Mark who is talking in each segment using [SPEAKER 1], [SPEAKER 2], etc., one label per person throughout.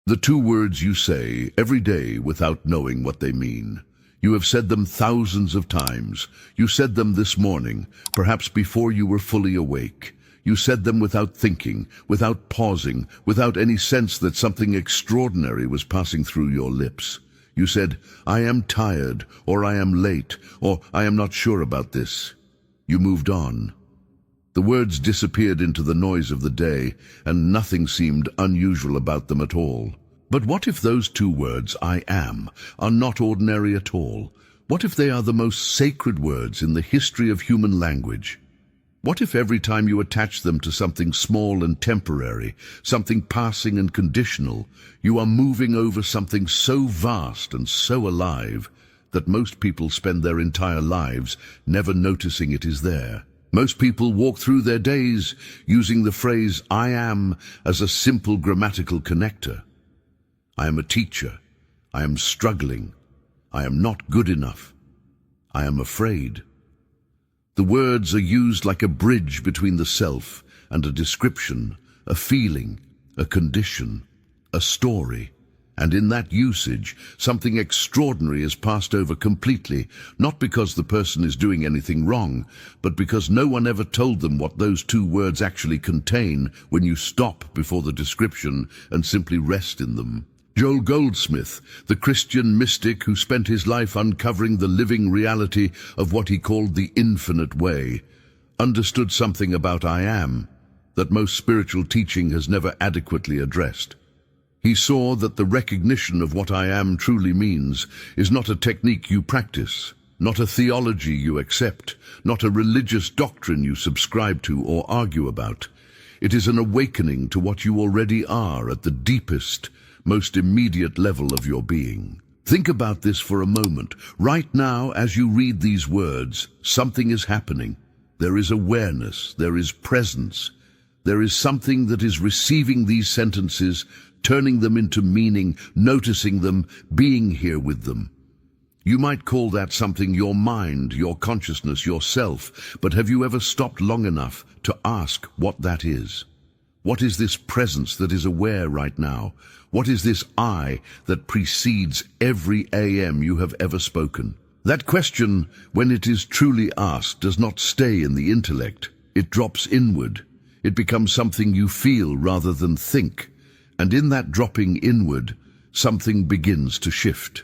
[SPEAKER 1] The two words you say every day without knowing what they mean. You have said them thousands of times. You said them this morning, perhaps before you were fully awake. You said them without thinking, without pausing, without any sense that something extraordinary was passing through your lips. You said, "I am tired," or "I am late," or "I am not sure about this." You moved on. The words disappeared into the noise of the day, and nothing seemed unusual about them at all. But what if those two words, "I am," are not ordinary at all? What if they are the most sacred words in the history of human language? What if every time you attach them to something small and temporary, something passing and conditional, you are moving over something so vast and so alive that most people spend their entire lives never noticing it is there? Most people walk through their days using the phrase "I am" as a simple grammatical connector. I am a teacher. I am struggling. I am not good enough. I am afraid. The words are used like a bridge between the self and a description, a feeling, a condition, a story. And in that usage, something extraordinary is passed over completely, not because the person is doing anything wrong, but because no one ever told them what those two words actually contain when you stop before the description and simply rest in them. Goldsmith, the Christian mystic who spent his life uncovering the living reality of what he called the infinite way, understood something about "I am" that most spiritual teaching has never adequately addressed. He saw that the recognition of what "I am" truly means is not a technique you practice, not a theology you accept, not a religious doctrine you subscribe to or argue about. It is an awakening to what you already are at the deepest, most immediate level of your being. Think about this for a moment. Right now, as you read these words, something is happening. There is awareness, there is presence. There is something that is receiving these sentences, turning them into meaning, noticing them, being here with them. You might call that something your mind, your consciousness, yourself, but have you ever stopped long enough to ask what that is? What is this presence that is aware right now? What is this I that precedes every AM you have ever spoken? That question, when it is truly asked, does not stay in the intellect. It drops inward. It becomes something you feel rather than think. And in that dropping inward, something begins to shift.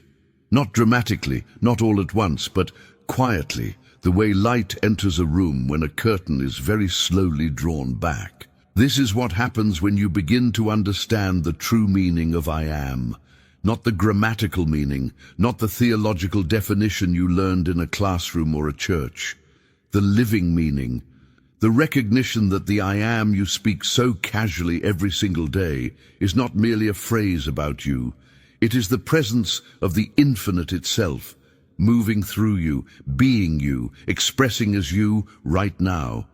[SPEAKER 1] Not dramatically, not all at once, but quietly, the way light enters a room when a curtain is very slowly drawn back. This is what happens when you begin to understand the true meaning of "I am." Not the grammatical meaning, not the theological definition you learned in a classroom or a church. The living meaning, the recognition that the "I am" you speak so casually every single day is not merely a phrase about you. It is the presence of the infinite itself, moving through you, being you, expressing as you right now,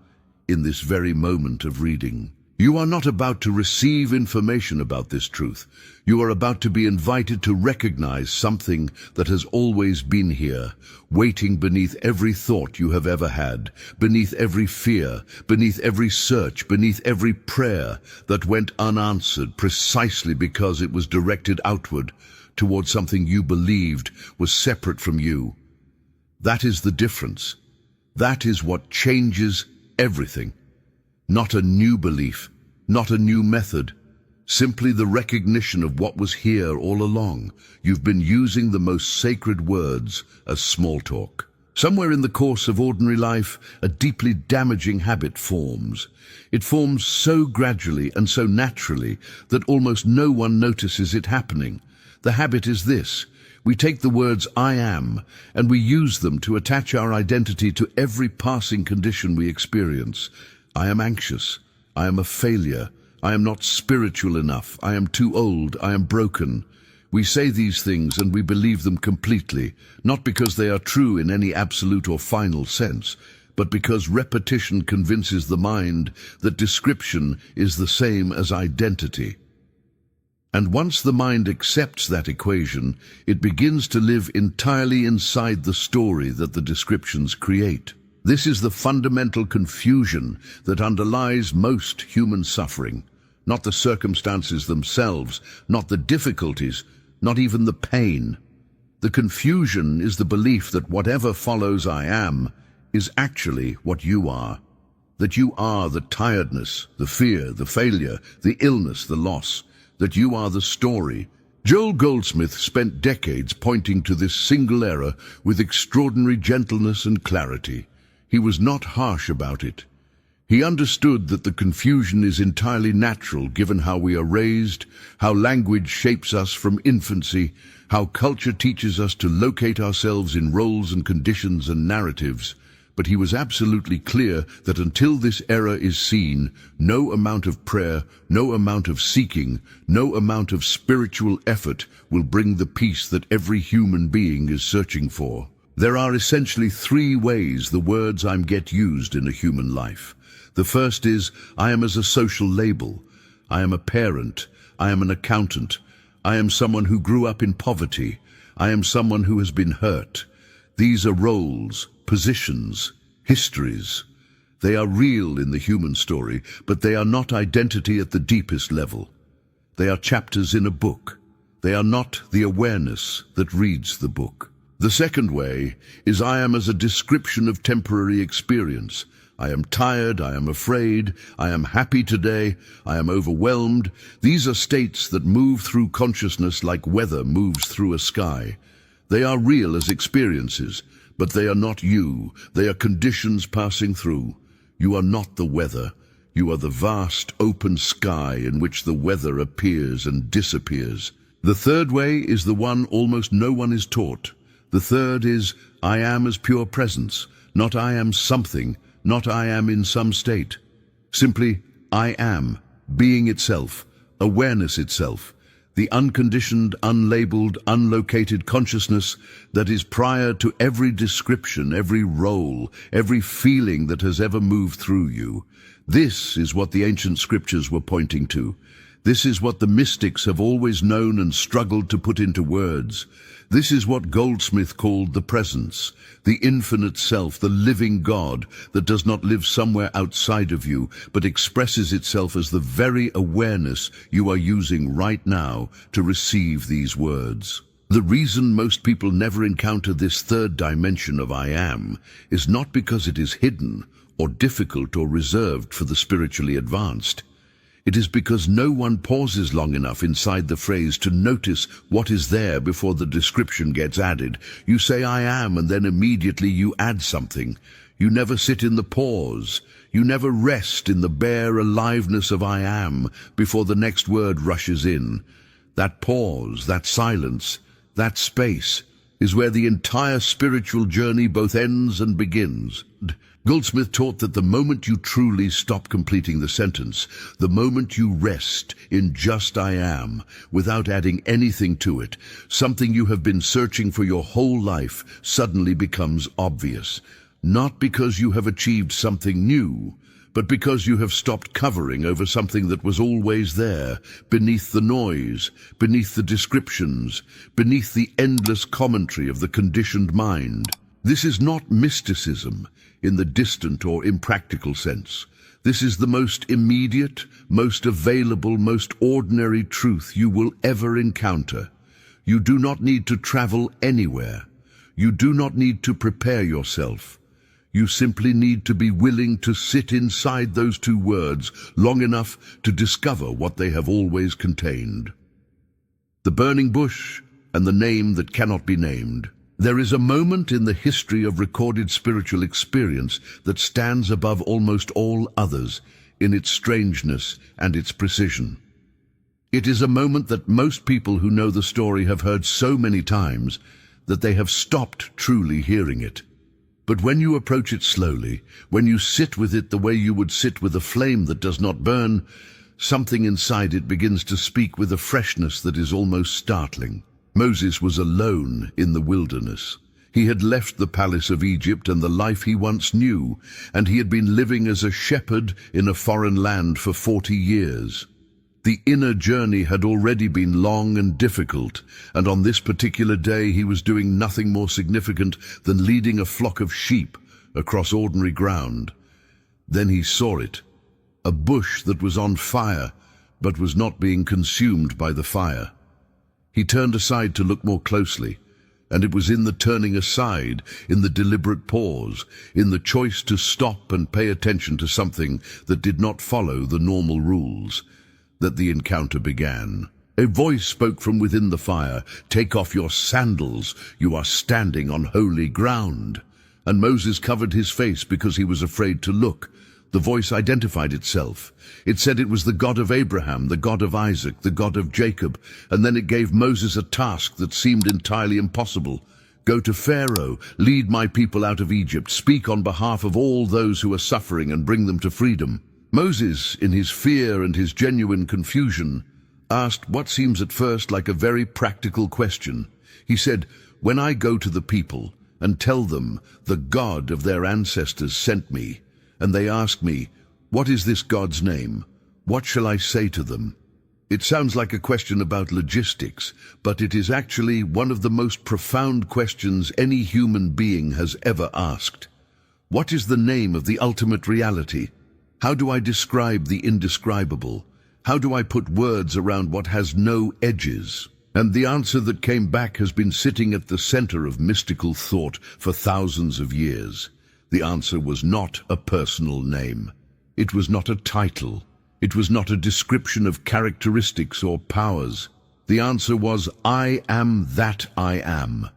[SPEAKER 1] in this very moment of reading. You are not about to receive information about this truth. You are about to be invited to recognize something that has always been here, waiting beneath every thought you have ever had, beneath every fear, beneath every search, beneath every prayer that went unanswered precisely because it was directed outward towards something you believed was separate from you. That is the difference. That is what changes everything. Not a new belief, not a new method, simply the recognition of what was here all along. You've been using the most sacred words as small talk. Somewhere in the course of ordinary life, a deeply damaging habit forms. It forms so gradually and so naturally that almost no one notices it happening. The habit is this: we take the words "I am" and we use them to attach our identity to every passing condition we experience. I am anxious. I am a failure. I am not spiritual enough. I am too old. I am broken. We say these things and we believe them completely, not because they are true in any absolute or final sense, but because repetition convinces the mind that description is the same as identity. And once the mind accepts that equation, it begins to live entirely inside the story that the descriptions create. This is the fundamental confusion that underlies most human suffering. not the circumstances themselves, not the difficulties, not even the pain. The confusion is the belief that whatever follows I am is actually what you are. That you are the tiredness, the fear, the failure, the illness, the loss. That you are the story. Joel Goldsmith spent decades pointing to this single error with extraordinary gentleness and clarity. He was not harsh about it. He understood that the confusion is entirely natural given how we are raised, how language shapes us from infancy, how culture teaches us to locate ourselves in roles and conditions and narratives. But he was absolutely clear that until this error is seen, no amount of prayer, no amount of seeking, no amount of spiritual effort will bring the peace that every human being is searching for. There are essentially three ways the words I'm get used in a human life. The first is, I am as a social label. I am a parent. I am an accountant. I am someone who grew up in poverty. I am someone who has been hurt. These are roles, positions, histories. They are real in the human story, but they are not identity at the deepest level. They are chapters in a book. They are not the awareness that reads the book. The second way is I am as a description of temporary experience. I am tired, I am afraid, I am happy today, I am overwhelmed. These are states that move through consciousness like weather moves through a sky. They are real as experiences, but they are not you. They are conditions passing through. You are not the weather. You are the vast open sky in which the weather appears and disappears. The third way is the one almost no one is taught. The third is I am as pure presence, not I am something, not I am in some state. Simply, I am, being itself, awareness itself, the unconditioned, unlabeled, unlocated consciousness that is prior to every description, every role, every feeling that has ever moved through you. This is what the ancient scriptures were pointing to. This is what the mystics have always known and struggled to put into words. This is what Goldsmith called the presence, the infinite self, the living God that does not live somewhere outside of you, but expresses itself as the very awareness you are using right now to receive these words. The reason most people never encounter this third dimension of I am is not because it is hidden or difficult or reserved for the spiritually advanced. It is because no one pauses long enough inside the phrase to notice what is there before the description gets added. You say I am, and then immediately you add something. You never sit in the pause. You never rest in the bare aliveness of I am before the next word rushes in. That pause, that silence, that space is where the entire spiritual journey both ends and begins. Goldsmith taught that the moment you truly stop completing the sentence, the moment you rest in just I am, without adding anything to it, something you have been searching for your whole life suddenly becomes obvious. Not because you have achieved something new, but because you have stopped covering over something that was always there, beneath the noise, beneath the descriptions, beneath the endless commentary of the conditioned mind. This is not mysticism in the distant or impractical sense. This is the most immediate, most available, most ordinary truth you will ever encounter. You do not need to travel anywhere. You do not need to prepare yourself. You simply need to be willing to sit inside those two words long enough to discover what they have always contained. The burning bush and the name that cannot be named. There is a moment in the history of recorded spiritual experience that stands above almost all others in its strangeness and its precision. It is a moment that most people who know the story have heard so many times that they have stopped truly hearing it. But when you approach it slowly, when you sit with it the way you would sit with a flame that does not burn, something inside it begins to speak with a freshness that is almost startling. Moses was alone in the wilderness. He had left the palace of Egypt and the life he once knew, and he had been living as a shepherd in a foreign land for 40 years. The inner journey had already been long and difficult, and on this particular day he was doing nothing more significant than leading a flock of sheep across ordinary ground. Then he saw it, a bush that was on fire, but was not being consumed by the fire. He turned aside to look more closely, and it was in the turning aside, in the deliberate pause, in the choice to stop and pay attention to something that did not follow the normal rules, that the encounter began. A voice spoke from within the fire, "Take off your sandals, you are standing on holy ground." And Moses covered his face because he was afraid to look. The voice identified itself. It said it was the God of Abraham, the God of Isaac, the God of Jacob, and then it gave Moses a task that seemed entirely impossible. "Go to Pharaoh, lead my people out of Egypt, speak on behalf of all those who are suffering and bring them to freedom." Moses, in his fear and his genuine confusion, asked what seems at first like a very practical question. He said, "When I go to the people and tell them the God of their ancestors sent me, and they ask me, 'What is this God's name?' what shall I say to them?" It sounds like a question about logistics, but it is actually one of the most profound questions any human being has ever asked. What is the name of the ultimate reality? How do I describe the indescribable? How do I put words around what has no edges? And the answer that came back has been sitting at the center of mystical thought for thousands of years. The answer was not a personal name. It was not a title. It was not a description of characteristics or powers. The answer was, "I am that I am.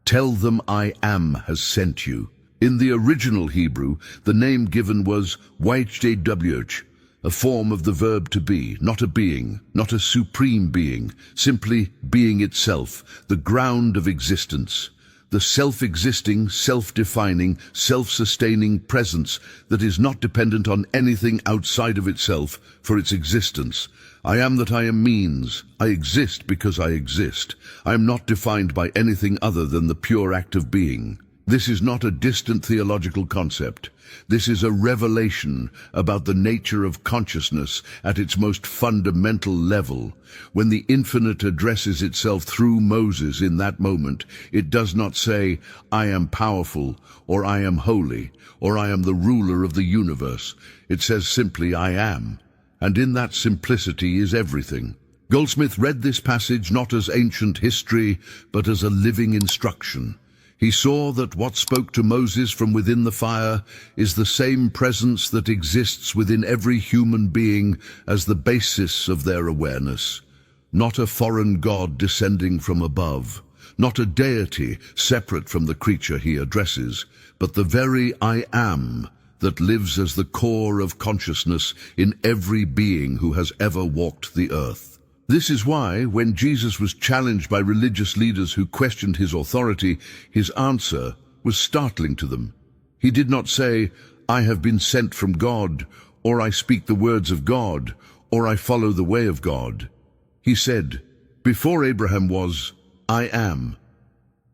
[SPEAKER 1] Tell them I am has sent you." In the original Hebrew, the name given was YHWH, a form of the verb to be, not a being, not a supreme being, simply being itself, the ground of existence. The self-existing, self-defining, self-sustaining presence that is not dependent on anything outside of itself for its existence. I am that I am means, I exist because I exist. I am not defined by anything other than the pure act of being. This is not a distant theological concept. This is a revelation about the nature of consciousness at its most fundamental level. When the infinite addresses itself through Moses in that moment, it does not say, "I am powerful," or "I am holy," or "I am the ruler of the universe." It says simply, "I am." And in that simplicity is everything. Goldsmith read this passage not as ancient history, but as a living instruction. He saw that what spoke to Moses from within the fire is the same presence that exists within every human being as the basis of their awareness. Not a foreign god descending from above, not a deity separate from the creature he addresses, but the very I am that lives as the core of consciousness in every being who has ever walked the earth. This is why, when Jesus was challenged by religious leaders who questioned his authority, his answer was startling to them. He did not say, "I have been sent from God," or "I speak the words of God," or "I follow the way of God." He said, "Before Abraham was, I am.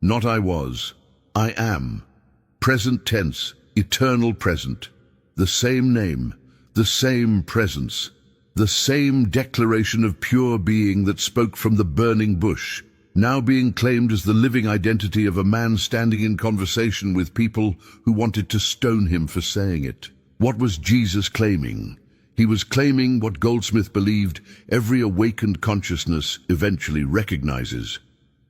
[SPEAKER 1] Not I was, I am." Present tense, eternal present. The same name, the same presence. The same declaration of pure being that spoke from the burning bush, now being claimed as the living identity of a man standing in conversation with people who wanted to stone him for saying it. What was Jesus claiming? He was claiming what Goldsmith believed every awakened consciousness eventually recognizes,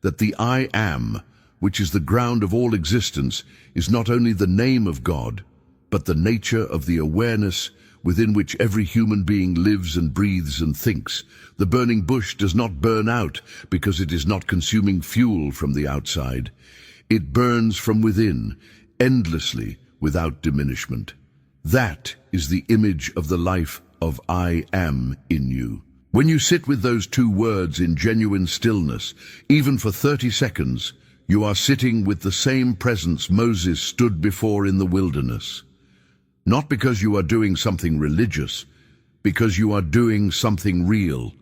[SPEAKER 1] that the I am, which is the ground of all existence, is not only the name of God, but the nature of the awareness within which every human being lives and breathes and thinks. The burning bush does not burn out because it is not consuming fuel from the outside. It burns from within, endlessly, without diminishment. That is the image of the life of I am in you. When you sit with those two words in genuine stillness, even for 30 seconds, you are sitting with the same presence Moses stood before in the wilderness. Not because you are doing something religious, because you are doing something real.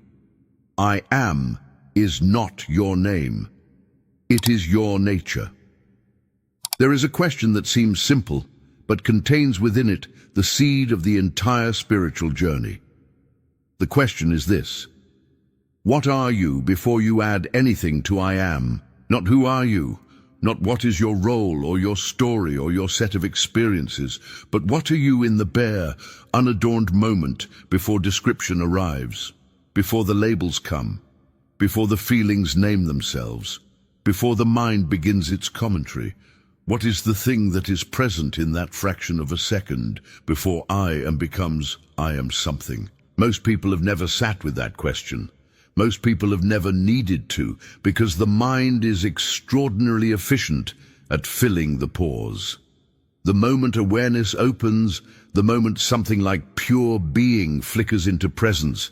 [SPEAKER 1] I am is not your name. It is your nature. There is a question that seems simple, but contains within it the seed of the entire spiritual journey. The question is this: what are you before you add anything to I am? Not who are you? Not what is your role or your story or your set of experiences, but what are you in the bare, unadorned moment before description arrives? before the labels come, before the feelings name themselves, before the mind begins its commentary. What is the thing that is present in that fraction of a second before I am becomes I am something? Most people have never sat with that question. Most people have never needed to, because the mind is extraordinarily efficient at filling the pause. The moment awareness opens, the moment something like pure being flickers into presence,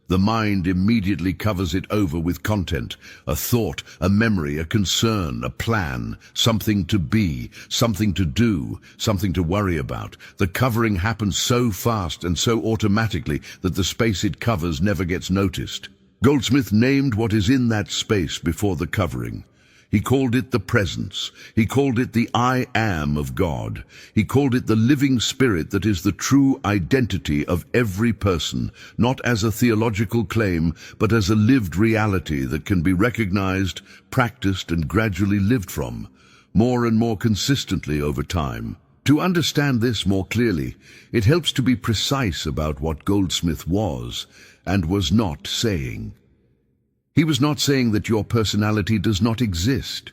[SPEAKER 1] the mind immediately covers it over with content, a thought, a memory, a concern, a plan, something to be, something to do, something to worry about. The covering happens so fast and so automatically that the space it covers never gets noticed. Goldsmith named what is in that space before the covering. He called it the presence. He called it the I am of God. He called it the living spirit that is the true identity of every person, not as a theological claim, but as a lived reality that can be recognized, practiced, and gradually lived from, more and more consistently over time. To understand this more clearly, it helps to be precise about what Goldsmith was and was not saying. He was not saying that your personality does not exist.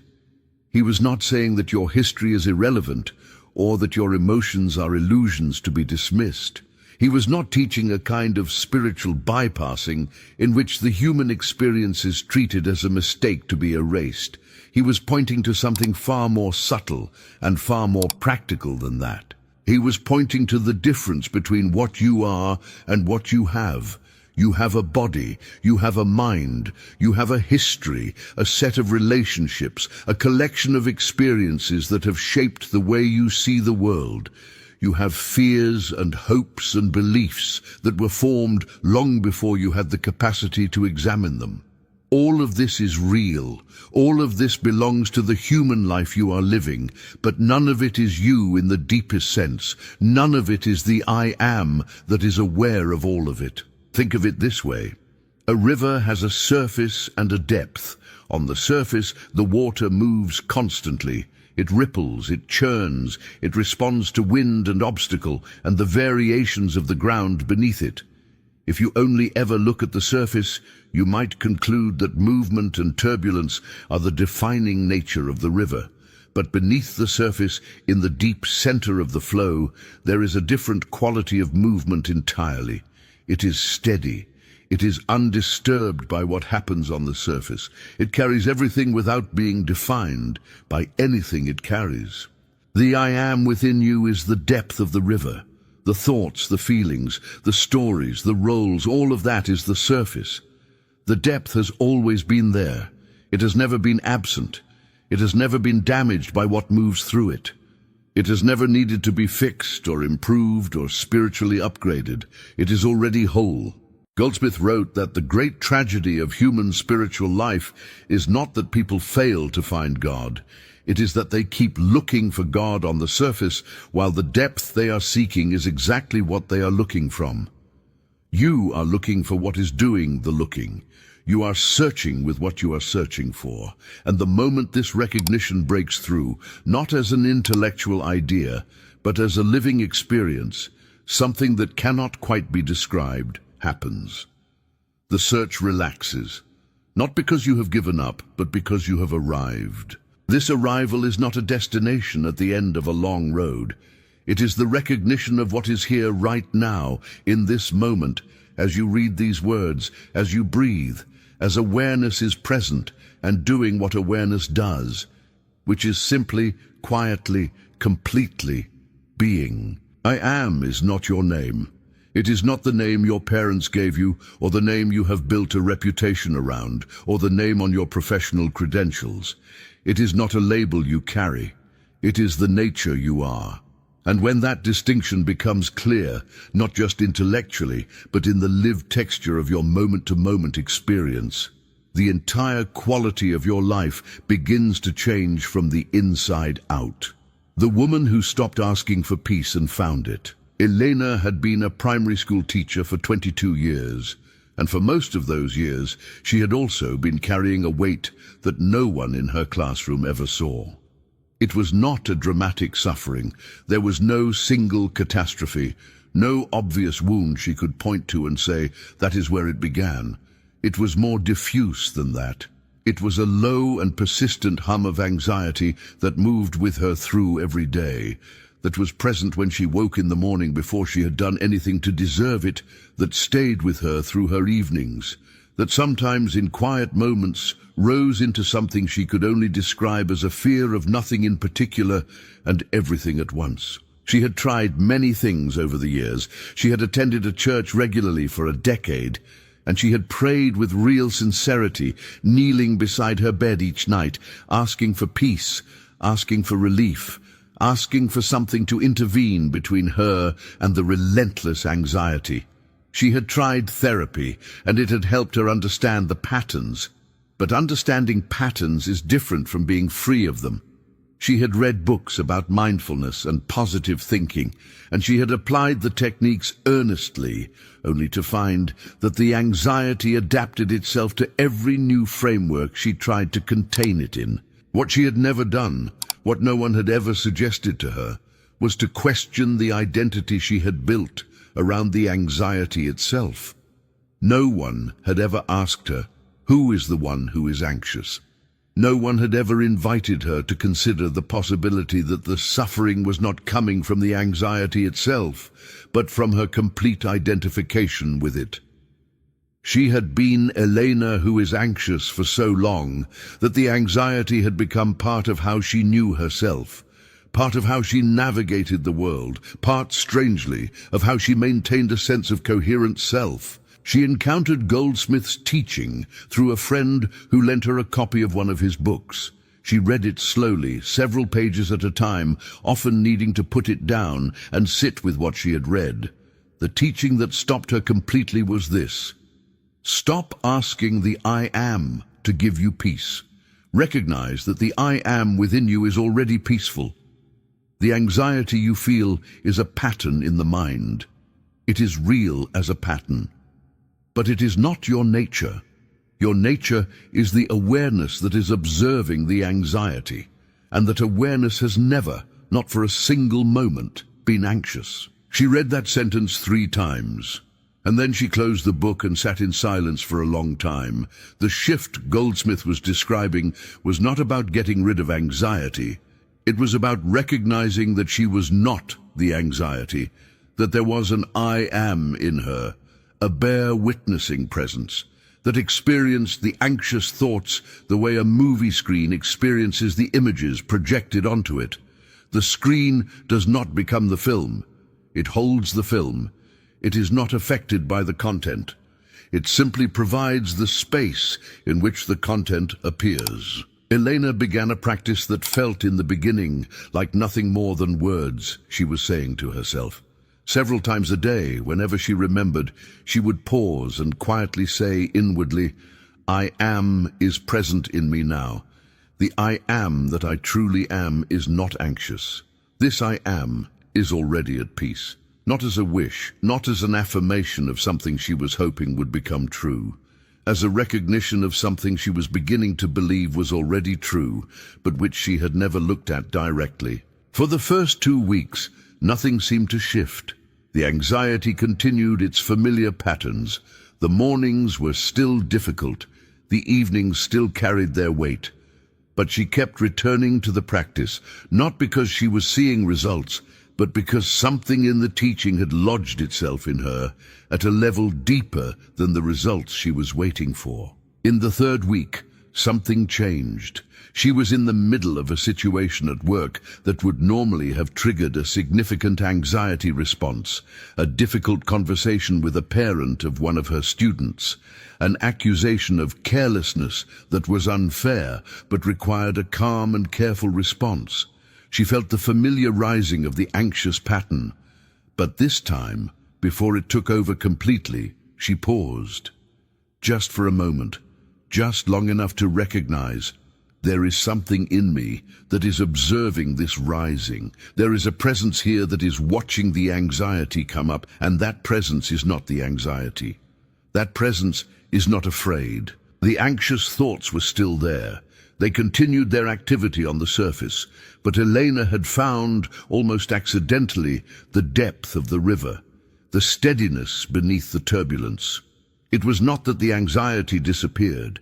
[SPEAKER 1] He was not saying that your history is irrelevant or that your emotions are illusions to be dismissed. He was not teaching a kind of spiritual bypassing in which the human experience is treated as a mistake to be erased. He was pointing to something far more subtle and far more practical than that. He was pointing to the difference between what you are and what you have. You have a body, you have a mind, you have a history, a set of relationships, a collection of experiences that have shaped the way you see the world. You have fears and hopes and beliefs that were formed long before you had the capacity to examine them. All of this is real. All of this belongs to the human life you are living, but none of it is you in the deepest sense. None of it is the I am that is aware of all of it. Think of it this way. A river has a surface and a depth. On the surface, the water moves constantly. It ripples, it churns, it responds to wind and obstacle and the variations of the ground beneath it. If you only ever look at the surface, you might conclude that movement and turbulence are the defining nature of the river. But beneath the surface, in the deep center of the flow, there is a different quality of movement entirely. It is steady. It is undisturbed by what happens on the surface. It carries everything without being defined by anything it carries. The I am within you is the depth of the river. The thoughts, the feelings, the stories, the roles, all of that is the surface. The depth has always been there. It has never been absent. It has never been damaged by what moves through it. It has never needed to be fixed or improved or spiritually upgraded. It is already whole. Goldsmith wrote that the great tragedy of human spiritual life is not that people fail to find God. It is that they keep looking for God on the surface while the depth they are seeking is exactly what they are looking from. You are looking for what is doing the looking. You are searching with what you are searching for, and the moment this recognition breaks through, not as an intellectual idea, but as a living experience, something that cannot quite be described happens. The search relaxes, not because you have given up, but because you have arrived. This arrival is not a destination at the end of a long road. It is the recognition of what is here right now, in this moment, as you read these words, as you breathe, as awareness is present and doing what awareness does, which is simply, quietly, completely being. I am is not your name. It is not the name your parents gave you, or the name you have built a reputation around, or the name on your professional credentials. It is not a label you carry. It is the nature you are. And when that distinction becomes clear, not just intellectually, but in the lived texture of your moment-to-moment experience, the entire quality of your life begins to change from the inside out. The woman who stopped asking for peace and found it. Elena had been a primary school teacher for 22 years, and for most of those years, she had also been carrying a weight that no one in her classroom ever saw. It was not a dramatic suffering. There was no single catastrophe, No obvious wound she could point to and say, that is where it began. It was more diffuse than that. It was a low and persistent hum of anxiety that moved with her through every day, that was present when she woke in the morning before she had done anything to deserve it, that stayed with her through her evenings, that sometimes in quiet moments rose into something she could only describe as a fear of nothing in particular and everything at once. She had tried many things over the years. She had attended a church regularly for a decade, and she had prayed with real sincerity, kneeling beside her bed each night, asking for peace, asking for relief, asking for something to intervene between her and the relentless anxiety. She had tried therapy, and it had helped her understand the patterns. But understanding patterns is different from being free of them. She had read books about mindfulness and positive thinking, and she had applied the techniques earnestly, only to find that the anxiety adapted itself to every new framework she tried to contain it in. What she had never done, what no one had ever suggested to her, was to question the identity she had built around the anxiety itself. No one had ever asked her, who is the one who is anxious? No one had ever invited her to consider the possibility that the suffering was not coming from the anxiety itself, but from her complete identification with it. She had been Elena who is anxious for so long that the anxiety had become part of how she knew herself, part of how she navigated the world, part, strangely, of how she maintained a sense of coherent self. She encountered Goldsmith's teaching through a friend who lent her a copy of one of his books. She read it slowly, several pages at a time, often needing to put it down and sit with what she had read. The teaching that stopped her completely was this: stop asking the I am to give you peace. Recognize that the I am within you is already peaceful. The anxiety you feel is a pattern in the mind. It is real as a pattern. But it is not your nature. Your nature is the awareness that is observing the anxiety, and that awareness has never, not for a single moment, been anxious. She read that sentence 3 times, and then she closed the book and sat in silence for a long time. The shift Goldsmith was describing was not about getting rid of anxiety. It was about recognizing that she was not the anxiety, that there was an I am in her, a bare witnessing presence that experienced the anxious thoughts the way a movie screen experiences the images projected onto it. The screen does not become the film. It holds the film. It is not affected by the content. It simply provides the space in which the content appears. Elena began a practice that felt in the beginning like nothing more than words she was saying to herself. Several times a day, whenever she remembered, she would pause and quietly say inwardly, I am is present in me now. The I am that I truly am is not anxious. This I am is already at peace, not as a wish, not as an affirmation of something she was hoping would become true, as a recognition of something she was beginning to believe was already true, but which she had never looked at directly. For the first 2 weeks, nothing seemed to shift. The anxiety continued its familiar patterns. The mornings were still difficult. The evenings still carried their weight. But she kept returning to the practice, not because she was seeing results, but because something in the teaching had lodged itself in her at a level deeper than the results she was waiting for. In the 3rd week, something changed. She was in the middle of a situation at work that would normally have triggered a significant anxiety response, a difficult conversation with a parent of one of her students, an accusation of carelessness that was unfair but required a calm and careful response. She felt the familiar rising of the anxious pattern, but this time, before it took over completely, she paused. Just for a moment, just long enough to recognize, there is something in me that is observing this rising. There is a presence here that is watching the anxiety come up, and that presence is not the anxiety. That presence is not afraid. The anxious thoughts were still there. They continued their activity on the surface, but Elena had found, almost accidentally, the depth of the river. the steadiness beneath the turbulence. It was not that the anxiety disappeared.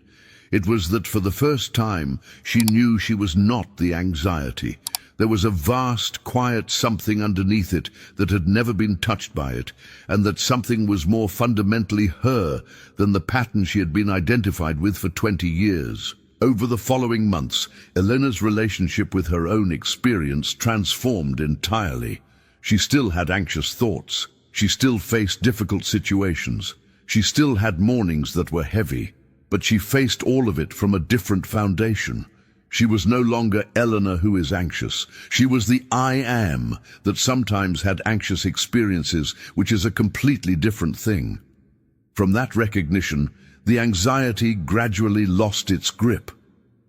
[SPEAKER 1] It was that for the first time she knew she was not the anxiety. There was a vast, quiet something underneath it that had never been touched by it, and that something was more fundamentally her than the pattern she had been identified with for 20 years. Over the following months, Elena's relationship with her own experience transformed entirely. She still had anxious thoughts. She still faced difficult situations. She still had mornings that were heavy, but she faced all of it from a different foundation. She was no longer Eleanor who is anxious. She was the I am that sometimes had anxious experiences, which is a completely different thing. From that recognition, the anxiety gradually lost its grip,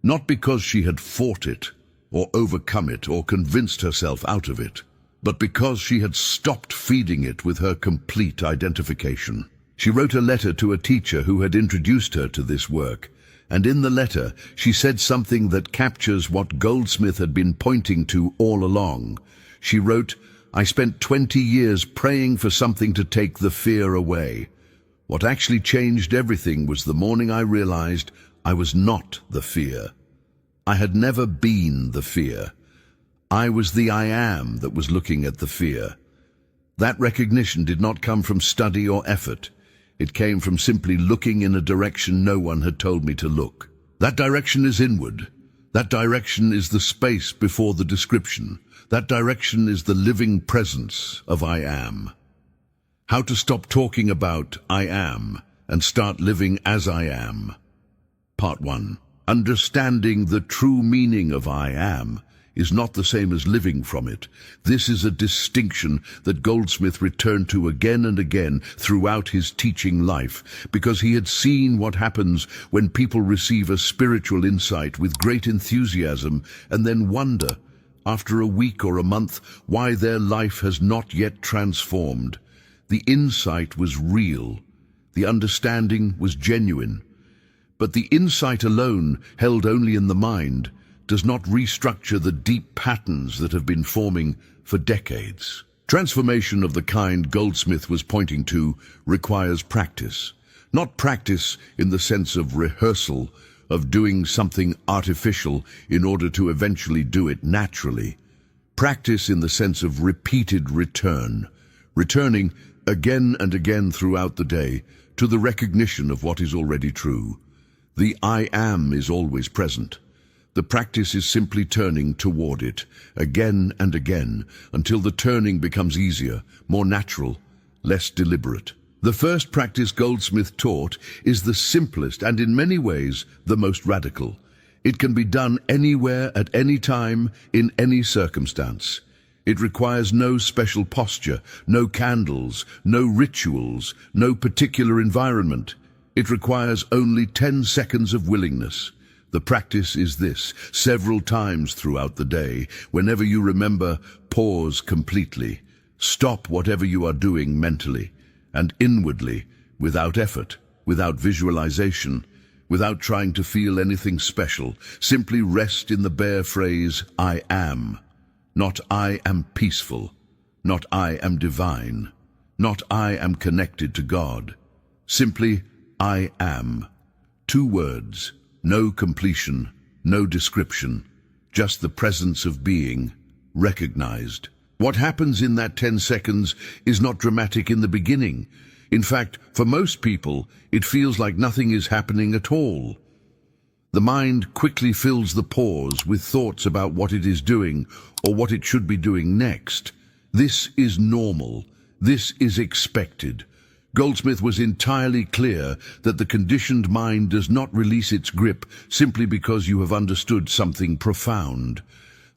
[SPEAKER 1] not because she had fought it, or overcome it, or convinced herself out of it, but because she had stopped feeding it with her complete identification. She wrote a letter to a teacher who had introduced her to this work, and in the letter she said something that captures what Goldsmith had been pointing to all along. She wrote, "I spent 20 years praying for something to take the fear away. What actually changed everything was the morning I realized I was not the fear. I had never been the fear. I was the I am that was looking at the fear." That recognition did not come from study or effort. It came from simply looking in a direction no one had told me to look. That direction is inward. That direction is the space before the description. That direction is the living presence of I am. How to stop talking about I am and start living as I am. Part 1. Understanding the true meaning of I am is not the same as living from it. This is a distinction that Goldsmith returned to again and again throughout his teaching life, because he had seen what happens when people receive a spiritual insight with great enthusiasm and then wonder, after a week or a month, why their life has not yet transformed. The insight was real. The understanding was genuine. But the insight alone, held only in the mind, does not restructure the deep patterns that have been forming for decades. Transformation of the kind Goldsmith was pointing to requires practice. Not practice in the sense of rehearsal, of doing something artificial in order to eventually do it naturally. Practice in the sense of repeated return, returning again and again throughout the day to the recognition of what is already true. The I am is always present. The practice is simply turning toward it, again and again, until the turning becomes easier, more natural, less deliberate. The first practice Goldsmith taught is the simplest and in many ways the most radical. It can be done anywhere, at any time, in any circumstance. It requires no special posture, no candles, no rituals, no particular environment. It requires only 10 seconds of willingness. The practice is this: several times throughout the day, whenever you remember, pause completely. Stop whatever you are doing mentally and inwardly, without effort, without visualization, without trying to feel anything special. Simply rest in the bare phrase, I am. Not I am peaceful, not I am divine, not I am connected to God. Simply, I am. 2 words. No completion, no description, just the presence of being, recognized. What happens in that 10 seconds is not dramatic in the beginning. In fact, for most people, it feels like nothing is happening at all. The mind quickly fills the pause with thoughts about what it is doing or what it should be doing next. This is normal. This is expected. Goldsmith was entirely clear that the conditioned mind does not release its grip simply because you have understood something profound.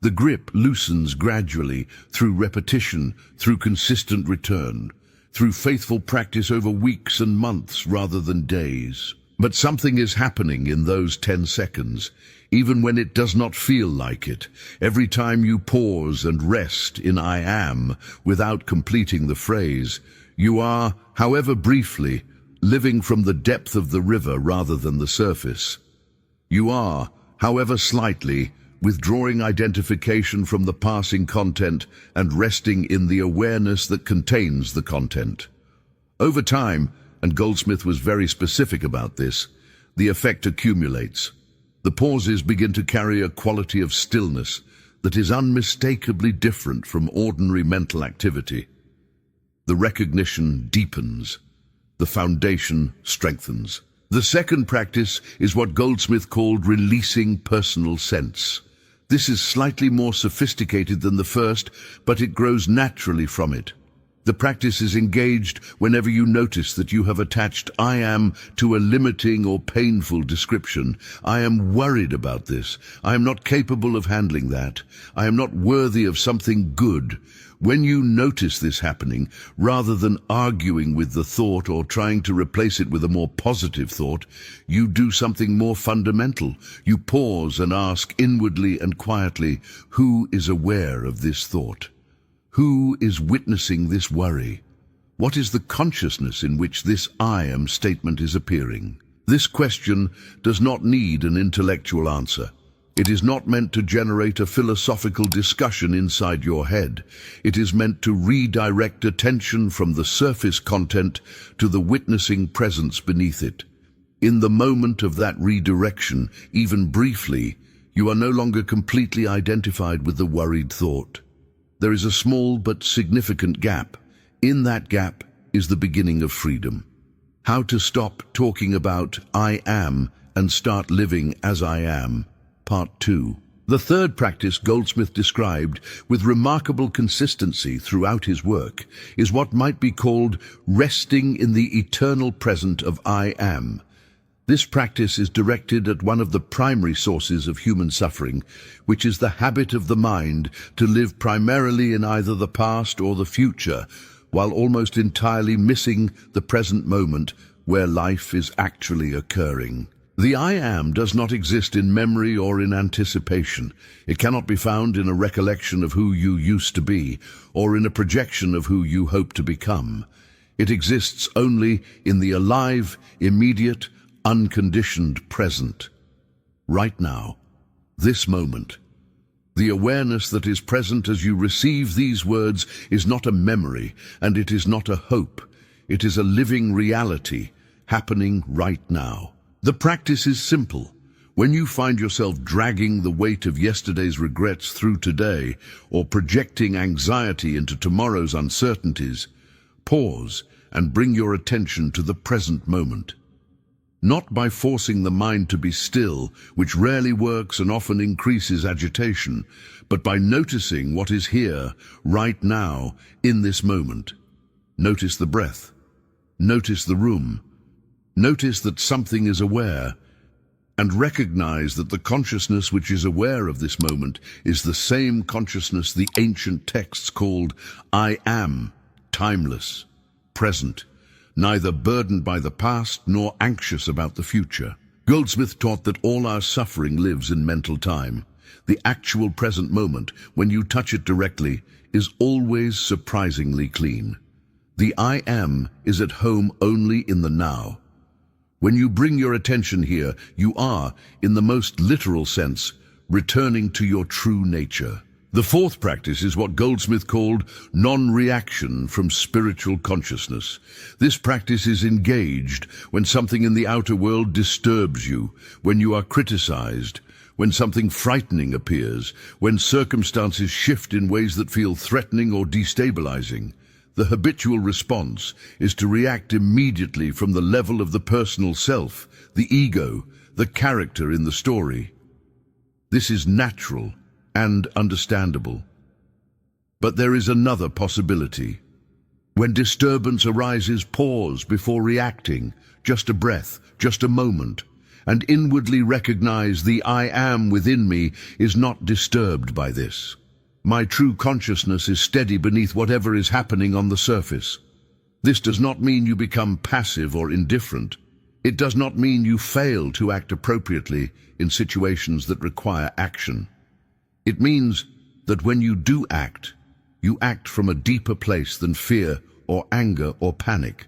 [SPEAKER 1] The grip loosens gradually through repetition, through consistent return, through faithful practice over weeks and months rather than days. But something is happening in those 10 seconds, even when it does not feel like it. Every time you pause and rest in I am without completing the phrase, you are, however briefly, living from the depth of the river rather than the surface. You are, however slightly, withdrawing identification from the passing content and resting in the awareness that contains the content. Over time, and Goldsmith was very specific about this, the effect accumulates. The pauses begin to carry a quality of stillness that is unmistakably different from ordinary mental activity. The recognition deepens. The foundation strengthens. The second practice is what Goldsmith called releasing personal sense. This is slightly more sophisticated than the first, but it grows naturally from it. The practice is engaged whenever you notice that you have attached "I am" to a limiting or painful description. I am worried about this. I am not capable of handling that. I am not worthy of something good. When you notice this happening, rather than arguing with the thought or trying to replace it with a more positive thought, you do something more fundamental. You pause and ask inwardly and quietly, who is aware of this thought? Who is witnessing this worry? What is the consciousness in which this "I am" statement is appearing? This question does not need an intellectual answer. It is not meant to generate a philosophical discussion inside your head. It is meant to redirect attention from the surface content to the witnessing presence beneath it. In the moment of that redirection, even briefly, you are no longer completely identified with the worried thought. There is a small but significant gap. In that gap is the beginning of freedom. How to stop talking about "I am" and start living as I am. Part 2. The third practice Goldsmith described with remarkable consistency throughout his work is what might be called resting in the eternal present of "I am." This practice is directed at one of the primary sources of human suffering, which is the habit of the mind to live primarily in either the past or the future, while almost entirely missing the present moment where life is actually occurring. The "I am" does not exist in memory or in anticipation. It cannot be found in a recollection of who you used to be, or in a projection of who you hope to become. It exists only in the alive, immediate, unconditioned present. Right now, this moment. The awareness that is present as you receive these words is not a memory, and it is not a hope. It is a living reality happening right now. The practice is simple. When you find yourself dragging the weight of yesterday's regrets through today, or projecting anxiety into tomorrow's uncertainties, pause and bring your attention to the present moment. Not by forcing the mind to be still, which rarely works and often increases agitation, but by noticing what is here, right now, in this moment. Notice the breath. Notice the room. Notice that something is aware, and recognize that the consciousness which is aware of this moment is the same consciousness the ancient texts called "I am," timeless, present, neither burdened by the past nor anxious about the future. Goldsmith taught that all our suffering lives in mental time. The actual present moment, when you touch it directly, is always surprisingly clean. The "I am" is at home only in the now. When you bring your attention here, you are, in the most literal sense, returning to your true nature. The fourth practice is what Goldsmith called non-reaction from spiritual consciousness. This practice is engaged when something in the outer world disturbs you, when you are criticized, when something frightening appears, when circumstances shift in ways that feel threatening or destabilizing. The habitual response is to react immediately from the level of the personal self, the ego, the character in the story. This is natural and understandable. But there is another possibility. When disturbance arises, pause before reacting, just a breath, just a moment, and inwardly recognize the "I am" within me is not disturbed by this. My true consciousness is steady beneath whatever is happening on the surface. This does not mean you become passive or indifferent. It does not mean you fail to act appropriately in situations that require action. It means that when you do act, you act from a deeper place than fear or anger or panic.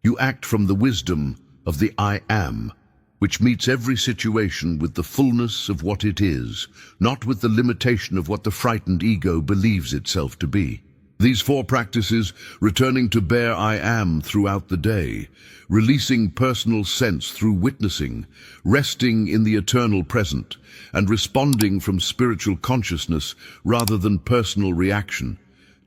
[SPEAKER 1] You act from the wisdom of the "I am," which meets every situation with the fullness of what it is, not with the limitation of what the frightened ego believes itself to be. These four practices, returning to bare I am throughout the day, releasing personal sense through witnessing, resting in the eternal present, and responding from spiritual consciousness rather than personal reaction,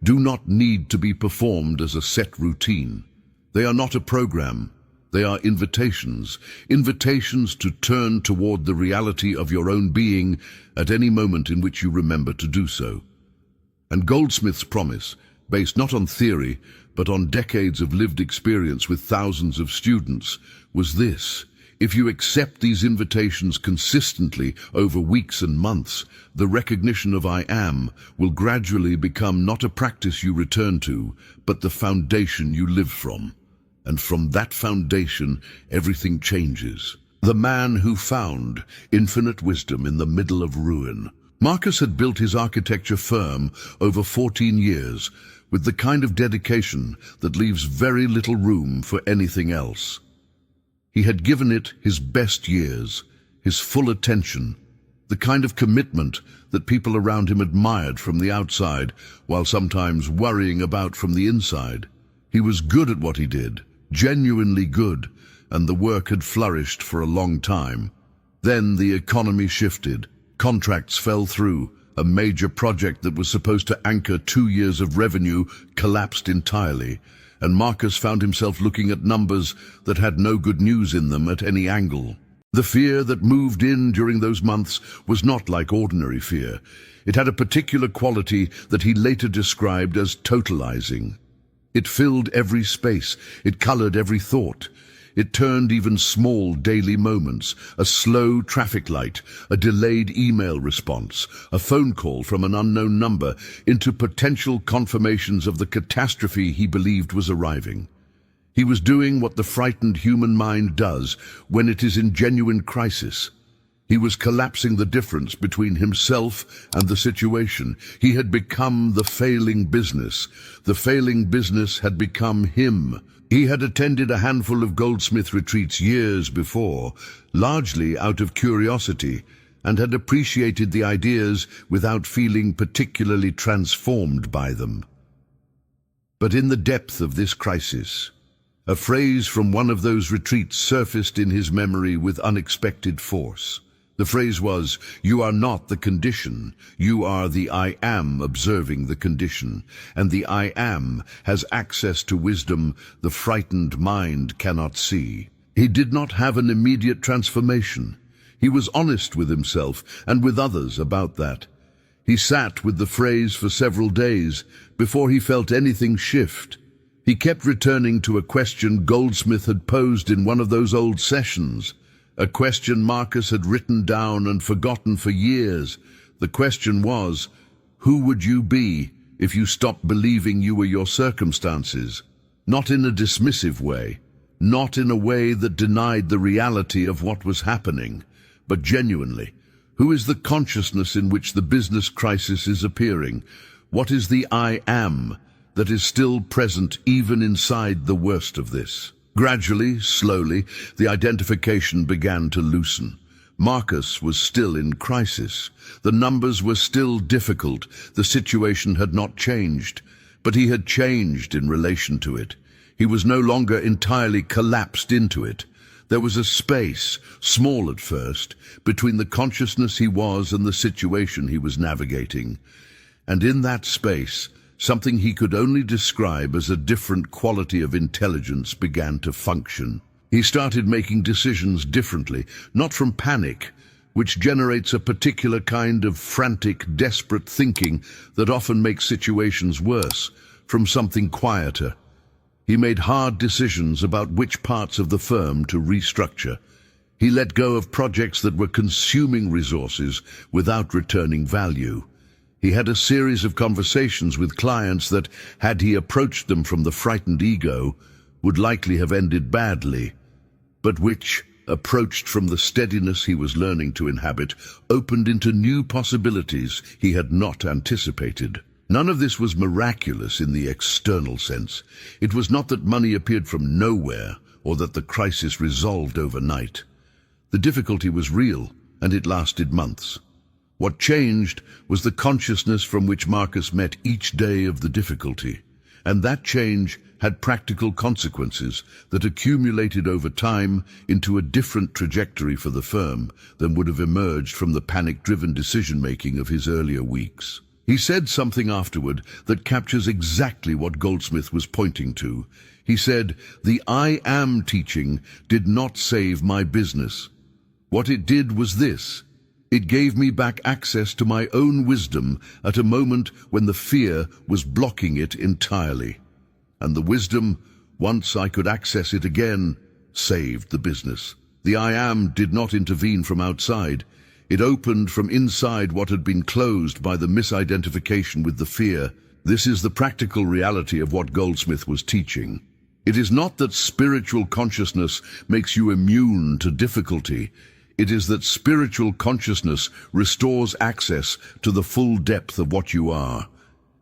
[SPEAKER 1] do not need to be performed as a set routine. They are not a program. They are invitations, invitations to turn toward the reality of your own being at any moment in which you remember to do so. And Goldsmith's promise, based not on theory, but on decades of lived experience with thousands of students, was this: if you accept these invitations consistently over weeks and months, the recognition of I am will gradually become not a practice you return to, but the foundation you live from. And from that foundation, everything changes. The man who found infinite wisdom in the middle of ruin. Marcus had built his architecture firm over 14 years with the kind of dedication that leaves very little room for anything else. He had given it his best years, his full attention, the kind of commitment that people around him admired from the outside, while sometimes worrying about from the inside. He was good at what he did, genuinely good, and the work had flourished for a long time. Then the economy shifted. Contracts fell through. A major project that was supposed to anchor 2 years of revenue collapsed entirely, and Marcus found himself looking at numbers that had no good news in them at any angle. The fear that moved in during those months was not like ordinary fear. It had a particular quality that he later described as totalizing. It filled every space. It colored every thought. It turned even small daily moments, a slow traffic light, a delayed email response, a phone call from an unknown number, into potential confirmations of the catastrophe he believed was arriving. He was doing what the frightened human mind does when it is in genuine crisis. He was collapsing the difference between himself and the situation. He had become the failing business. The failing business had become him. He had attended a handful of Goldsmith retreats years before, largely out of curiosity, and had appreciated the ideas without feeling particularly transformed by them. But in the depth of this crisis, a phrase from one of those retreats surfaced in his memory with unexpected force. The phrase was, "You are not the condition. You are the I am observing the condition. And the I am has access to wisdom the frightened mind cannot see." He did not have an immediate transformation. He was honest with himself and with others about that. He sat with the phrase for several days before he felt anything shift. He kept returning to a question Goldsmith had posed in one of those old sessions. A question Marcus had written down and forgotten for years. The question was, who would you be if you stopped believing you were your circumstances? Not in a dismissive way, not in a way that denied the reality of what was happening, but genuinely. Who is the consciousness in which the business crisis is appearing? What is the I am that is still present even inside the worst of this? Gradually, slowly, the identification began to loosen. Marcus was still in crisis. The numbers were still difficult. The situation had not changed, but he had changed in relation to it. He was no longer entirely collapsed into it. There was a space, small at first, between the consciousness he was and the situation he was navigating. And in that space, something he could only describe as a different quality of intelligence began to function. He started making decisions differently, not from panic, which generates a particular kind of frantic, desperate thinking that often makes situations worse, from something quieter. He made hard decisions about which parts of the firm to restructure. He let go of projects that were consuming resources without returning value. He had a series of conversations with clients that, had he approached them from the frightened ego, would likely have ended badly, but which, approached from the steadiness he was learning to inhabit, opened into new possibilities he had not anticipated. None of this was miraculous in the external sense. It was not that money appeared from nowhere or that the crisis resolved overnight. The difficulty was real, and it lasted months. What changed was the consciousness from which Marcus met each day of the difficulty, and that change had practical consequences that accumulated over time into a different trajectory for the firm than would have emerged from the panic-driven decision-making of his earlier weeks. He said something afterward that captures exactly what Goldsmith was pointing to. He said, "The I am teaching did not save my business. What it did was this. It gave me back access to my own wisdom at a moment when the fear was blocking it entirely. And the wisdom, once I could access it again, saved the business. The I am did not intervene from outside. It opened from inside what had been closed by the misidentification with the fear." This is the practical reality of what Goldsmith was teaching. It is not that spiritual consciousness makes you immune to difficulty. It is that spiritual consciousness restores access to the full depth of what you are.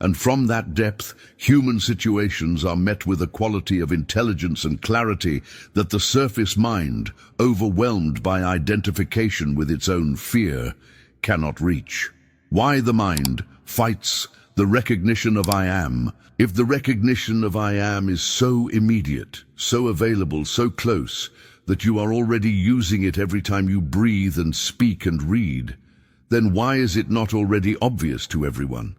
[SPEAKER 1] And from that depth, human situations are met with a quality of intelligence and clarity that the surface mind, overwhelmed by identification with its own fear, cannot reach. Why the mind fights the recognition of I am. If the recognition of I am is so immediate, so available, so close, that you are already using it every time you breathe and speak and read, then why is it not already obvious to everyone?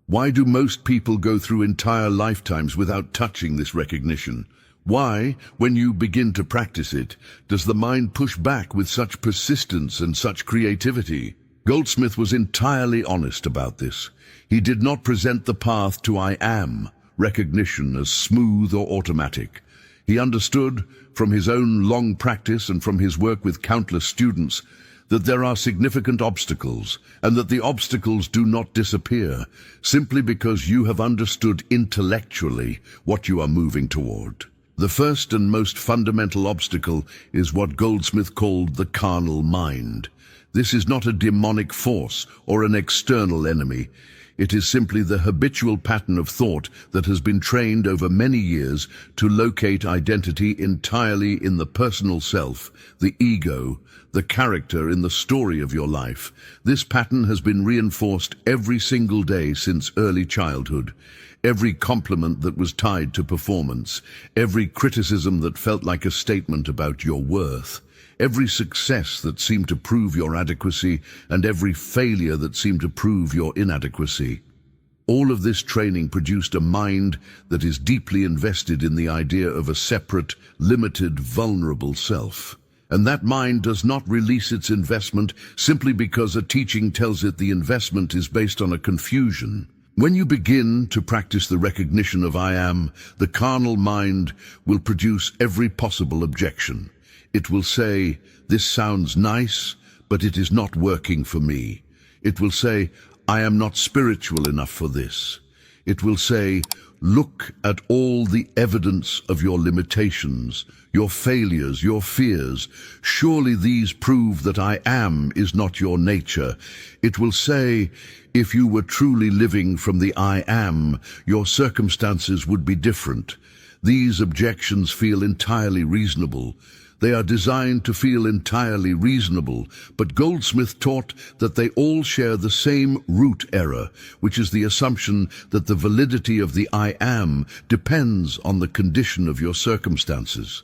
[SPEAKER 1] Why do most people go through entire lifetimes without touching this recognition? Why, when you begin to practice it, does the mind push back with such persistence and such creativity? Goldsmith was entirely honest about this. He did not present the path to I am recognition as smooth or automatic. He understood, from his own long practice and from his work with countless students, that there are significant obstacles, and that the obstacles do not disappear simply because you have understood intellectually what you are moving toward. The first and most fundamental obstacle is what Goldsmith called the carnal mind. This is not a demonic force or an external enemy. It is simply the habitual pattern of thought that has been trained over many years to locate identity entirely in the personal self, the ego, the character in the story of your life. This pattern has been reinforced every single day since early childhood. Every compliment that was tied to performance, every criticism that felt like a statement about your worth, every success that seemed to prove your adequacy, and every failure that seemed to prove your inadequacy. All of this training produced a mind that is deeply invested in the idea of a separate, limited, vulnerable self. And that mind does not release its investment simply because a teaching tells it the investment is based on a confusion. When you begin to practice the recognition of I am, the carnal mind will produce every possible objection. It will say, "This sounds nice, but it is not working for me." It will say, "I am not spiritual enough for this." It will say, "Look at all the evidence of your limitations, your failures, your fears. Surely these prove that I am is not your nature." It will say, "If you were truly living from the I am, your circumstances would be different." These objections feel entirely reasonable. They are designed to feel entirely reasonable, but Goldsmith taught that they all share the same root error, which is the assumption that the validity of the I am depends on the condition of your circumstances.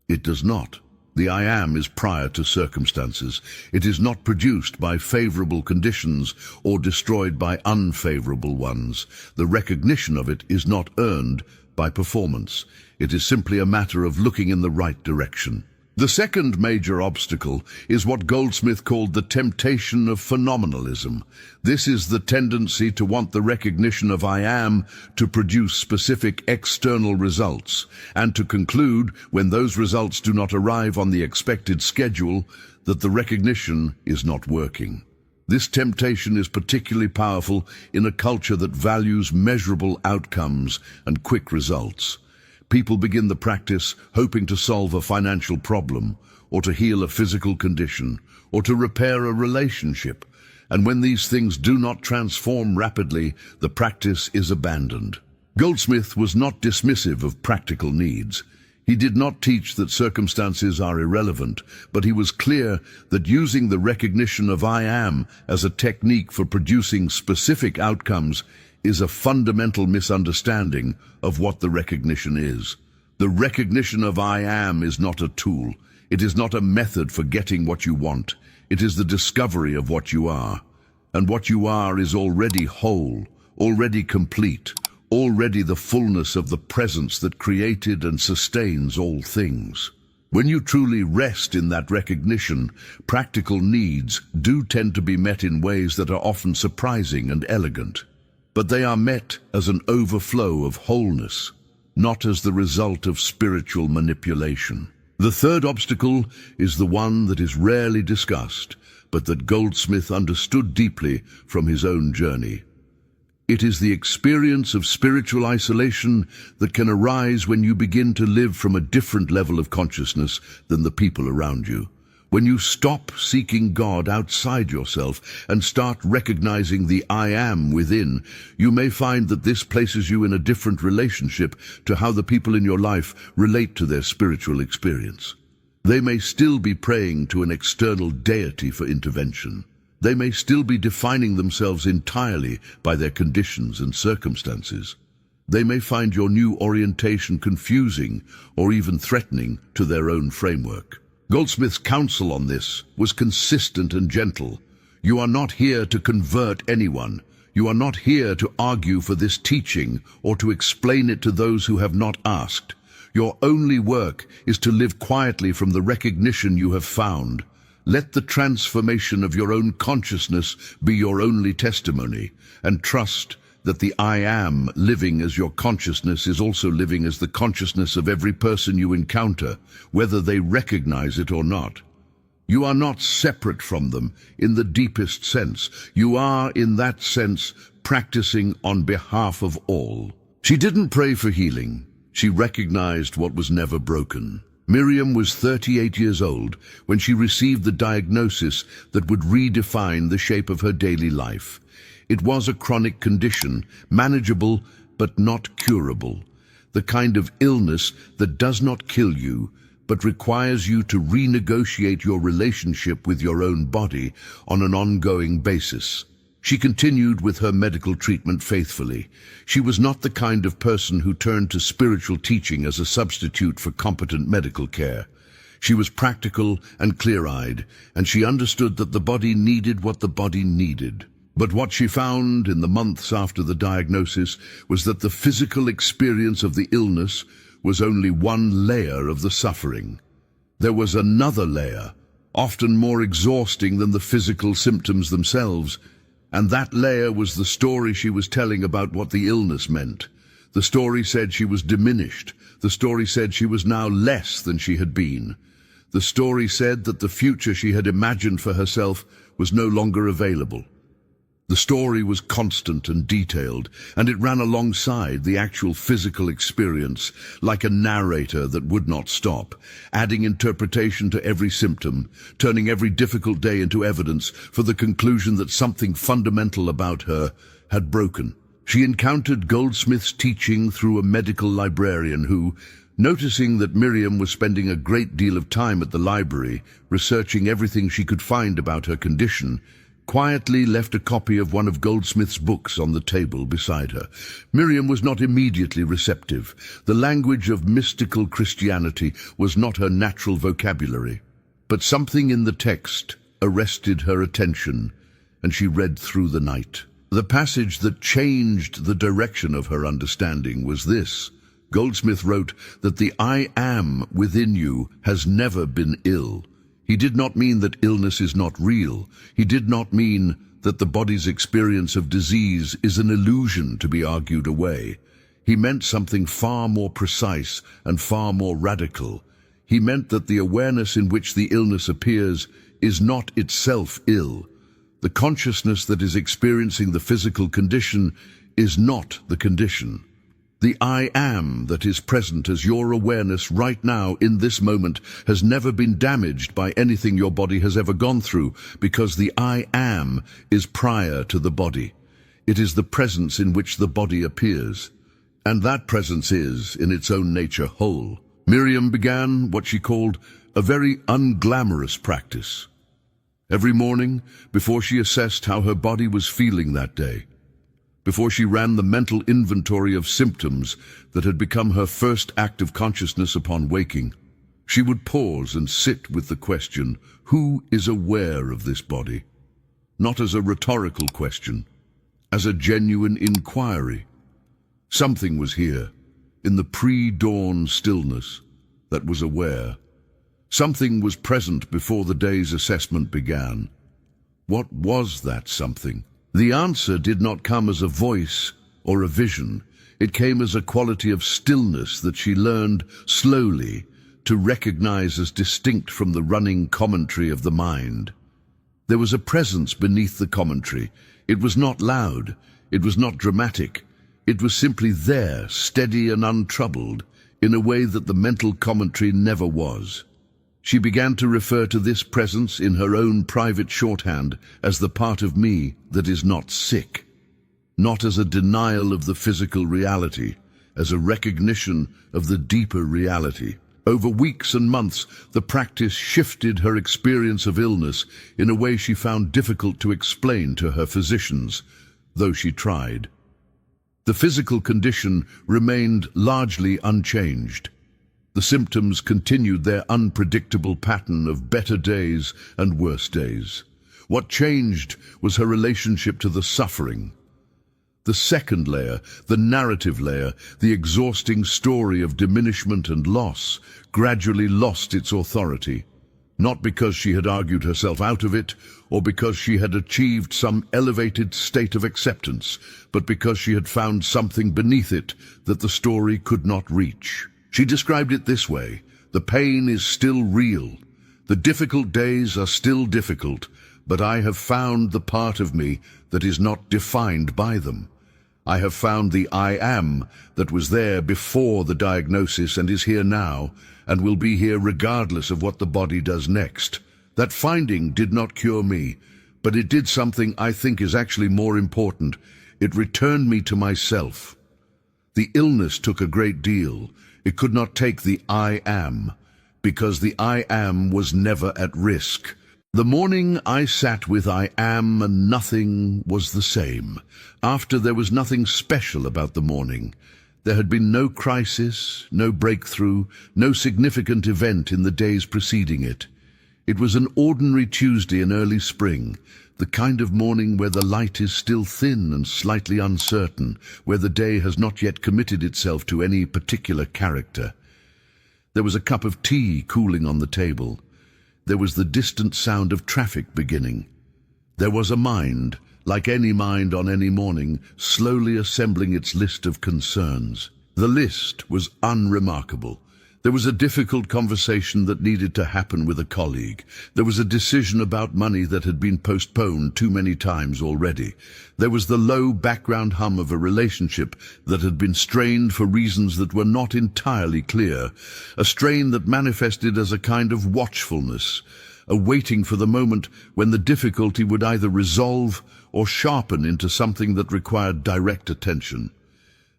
[SPEAKER 1] It does not. The I am is prior to circumstances. It is not produced by favorable conditions or destroyed by unfavorable ones. The recognition of it is not earned by performance. It is simply a matter of looking in the right direction. The second major obstacle is what Goldsmith called the temptation of phenomenalism. This is the tendency to want the recognition of I am to produce specific external results, and to conclude, when those results do not arrive on the expected schedule, that the recognition is not working. This temptation is particularly powerful in a culture that values measurable outcomes and quick results. People begin the practice hoping to solve a financial problem, or to heal a physical condition, or to repair a relationship. And when these things do not transform rapidly, the practice is abandoned. Goldsmith was not dismissive of practical needs. He did not teach that circumstances are irrelevant, but he was clear that using the recognition of I am as a technique for producing specific outcomes is a fundamental misunderstanding of what the recognition is. The recognition of I am is not a tool. It is not a method for getting what you want. It is the discovery of what you are. And what you are is already whole, already complete, already the fullness of the presence that created and sustains all things. When you truly rest in that recognition, practical needs do tend to be met in ways that are often surprising and elegant. But they are met as an overflow of wholeness, not as the result of spiritual manipulation. The third obstacle is the one that is rarely discussed, but that Goldsmith understood deeply from his own journey. It is the experience of spiritual isolation that can arise when you begin to live from a different level of consciousness than the people around you. When you stop seeking God outside yourself and start recognizing the I am within, you may find that this places you in a different relationship to how the people in your life relate to their spiritual experience. They may still be praying to an external deity for intervention. They may still be defining themselves entirely by their conditions and circumstances. They may find your new orientation confusing or even threatening to their own framework. Goldsmith's counsel on this was consistent and gentle. You are not here to convert anyone. You are not here to argue for this teaching or to explain it to those who have not asked. Your only work is to live quietly from the recognition you have found. Let the transformation of your own consciousness be your only testimony, and trust that the I am living as your consciousness is also living as the consciousness of every person you encounter, whether they recognize it or not. You are not separate from them in the deepest sense. You are, in that sense, practicing on behalf of all. She didn't pray for healing. She recognized what was never broken. Miriam was 38 years old when she received the diagnosis that would redefine the shape of her daily life. It was a chronic condition, manageable but not curable, the kind of illness that does not kill you, but requires you to renegotiate your relationship with your own body on an ongoing basis. She continued with her medical treatment faithfully. She was not the kind of person who turned to spiritual teaching as a substitute for competent medical care. She was practical and clear-eyed, and she understood that the body needed what the body needed. But what she found in the months after the diagnosis was that the physical experience of the illness was only one layer of the suffering. There was another layer, often more exhausting than the physical symptoms themselves, and that layer was the story she was telling about what the illness meant. The story said she was diminished. The story said she was now less than she had been. The story said that the future she had imagined for herself was no longer available. The story was constant and detailed, and it ran alongside the actual physical experience, like a narrator that would not stop, adding interpretation to every symptom, turning every difficult day into evidence for the conclusion that something fundamental about her had broken. She encountered Goldsmith's teaching through a medical librarian who, noticing that Miriam was spending a great deal of time at the library, researching everything she could find about her condition, quietly left a copy of one of Goldsmith's books on the table beside her. Miriam was not immediately receptive. The language of mystical Christianity was not her natural vocabulary. But something in the text arrested her attention, and she read through the night. The passage that changed the direction of her understanding was this. Goldsmith wrote that the I am within you has never been ill. He did not mean that illness is not real. He did not mean that the body's experience of disease is an illusion to be argued away. He meant something far more precise and far more radical. He meant that the awareness in which the illness appears is not itself ill. The consciousness that is experiencing the physical condition is not the condition. The I am that is present as your awareness right now in this moment has never been damaged by anything your body has ever gone through, because the I am is prior to the body. It is the presence in which the body appears. And that presence is, in its own nature, whole, Miriam began what she called a very unglamorous practice. Every morning, before she assessed how her body was feeling that day, before she ran the mental inventory of symptoms that had become her first act of consciousness upon waking, she would pause and sit with the question, who is aware of this body? Not as a rhetorical question, as a genuine inquiry. Something was here, in the pre-dawn stillness, that was aware. Something was present before the day's assessment began. What was that something? The answer did not come as a voice or a vision. It came as a quality of stillness that she learned slowly to recognize as distinct from the running commentary of the mind. There was a presence beneath the commentary. It was not loud. It was not dramatic. It was simply there, steady and untroubled, in a way that the mental commentary never was. She began to refer to this presence in her own private shorthand as the part of me that is not sick, not as a denial of the physical reality, as a recognition of the deeper reality. Over weeks and months, the practice shifted her experience of illness in a way she found difficult to explain to her physicians, though she tried. The physical condition remained largely unchanged. The symptoms continued their unpredictable pattern of better days and worse days. What changed was her relationship to the suffering. The second layer, the narrative layer, the exhausting story of diminishment and loss, gradually lost its authority, not because she had argued herself out of it, or because she had achieved some elevated state of acceptance, but because she had found something beneath it that the story could not reach. She described it this way: the pain is still real, the difficult days are still difficult, but I have found the part of me that is not defined by them. I have found the I am that was there before the diagnosis and is here now, and will be here regardless of what the body does next. That finding did not cure me, but it did something I think is actually more important. It returned me to myself. The illness took a great deal. It could not take the I am, because the I am was never at risk. The morning I sat with I am and nothing was the same. After, there was nothing special about the morning. There had been no crisis, no breakthrough, no significant event in the days preceding it. It was an ordinary Tuesday in early spring, the kind of morning where the light is still thin and slightly uncertain, where the day has not yet committed itself to any particular character. There was a cup of tea cooling on the table. There was the distant sound of traffic beginning. There was a mind, like any mind on any morning, slowly assembling its list of concerns. The list was unremarkable. There was a difficult conversation that needed to happen with a colleague. There was a decision about money that had been postponed too many times already. There was the low background hum of a relationship that had been strained for reasons that were not entirely clear, a strain that manifested as a kind of watchfulness, a waiting for the moment when the difficulty would either resolve or sharpen into something that required direct attention.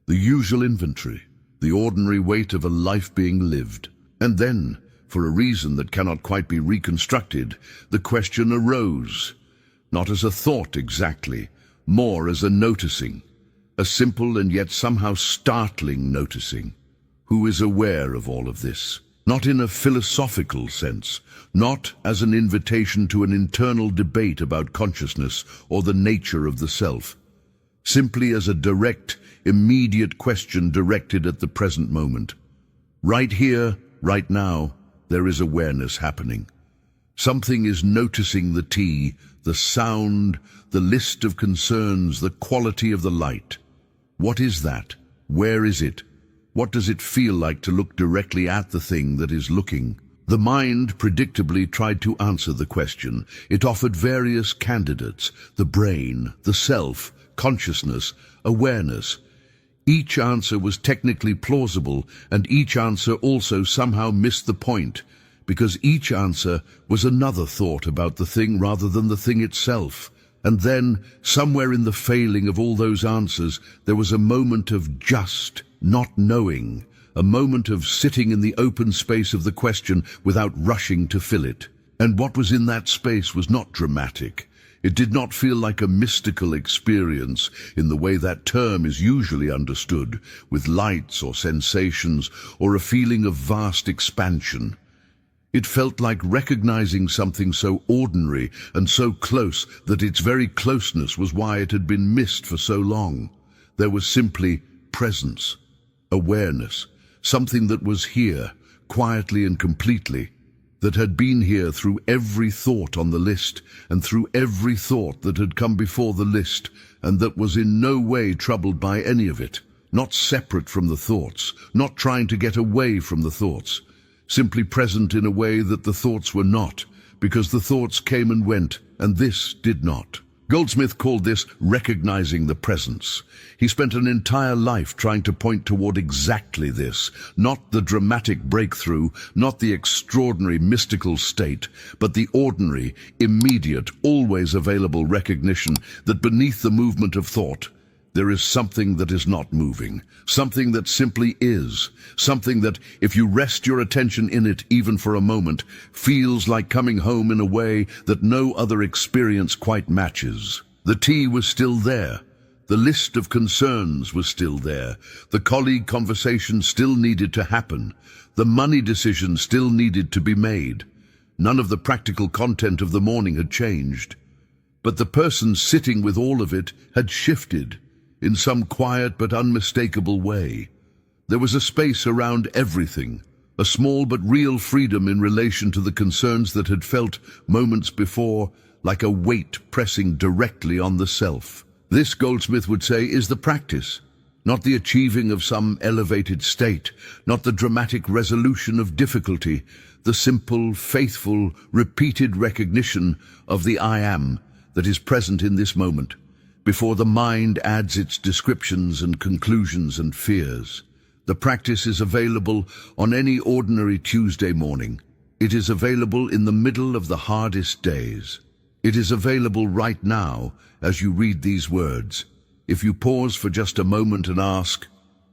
[SPEAKER 1] The usual inventory, the ordinary weight of a life being lived. And then, for a reason that cannot quite be reconstructed, the question arose, not as a thought exactly, more as a noticing, a simple and yet somehow startling noticing. Who is aware of all of this? Not in a philosophical sense, not as an invitation to an internal debate about consciousness or the nature of the self, simply as a direct, immediate question directed at the present moment. Right here, right now, there is awareness happening. Something is noticing the tea, the sound, the list of concerns, the quality of the light. What is that? Where is it? What does it feel like to look directly at the thing that is looking? The mind predictably tried to answer the question. It offered various candidates: the brain, the self, consciousness, awareness. Each answer was technically plausible, and each answer also somehow missed the point, because each answer was another thought about the thing rather than the thing itself. And then, somewhere in the failing of all those answers, there was a moment of just not knowing, a moment of sitting in the open space of the question without rushing to fill it. And what was in that space was not dramatic. It did not feel like a mystical experience in the way that term is usually understood, with lights or sensations or a feeling of vast expansion. It felt like recognizing something so ordinary and so close that its very closeness was why it had been missed for so long. There was simply presence, awareness, something that was here, quietly and completely, that had been here through every thought on the list and through every thought that had come before the list, and that was in no way troubled by any of it, not separate from the thoughts, not trying to get away from the thoughts, simply present in a way that the thoughts were not, because the thoughts came and went, and this did not. Goldsmith called this recognizing the presence. He spent an entire life trying to point toward exactly this, not the dramatic breakthrough, not the extraordinary mystical state, but the ordinary, immediate, always available recognition that beneath the movement of thought, there is something that is not moving, something that simply is, something that, if you rest your attention in it even for a moment, feels like coming home in a way that no other experience quite matches. The tea was still there. The list of concerns was still there. The colleague conversation still needed to happen. The money decision still needed to be made. None of the practical content of the morning had changed. But the person sitting with all of it had shifted in some quiet but unmistakable way. There was a space around everything, a small but real freedom in relation to the concerns that had felt moments before like a weight pressing directly on the self. This, Goldsmith would say, is the practice, not the achieving of some elevated state, not the dramatic resolution of difficulty, the simple, faithful, repeated recognition of the I am that is present in this moment, before the mind adds its descriptions and conclusions and fears. The practice is available on any ordinary Tuesday morning. It is available in the middle of the hardest days. It is available right now as you read these words. If you pause for just a moment and ask,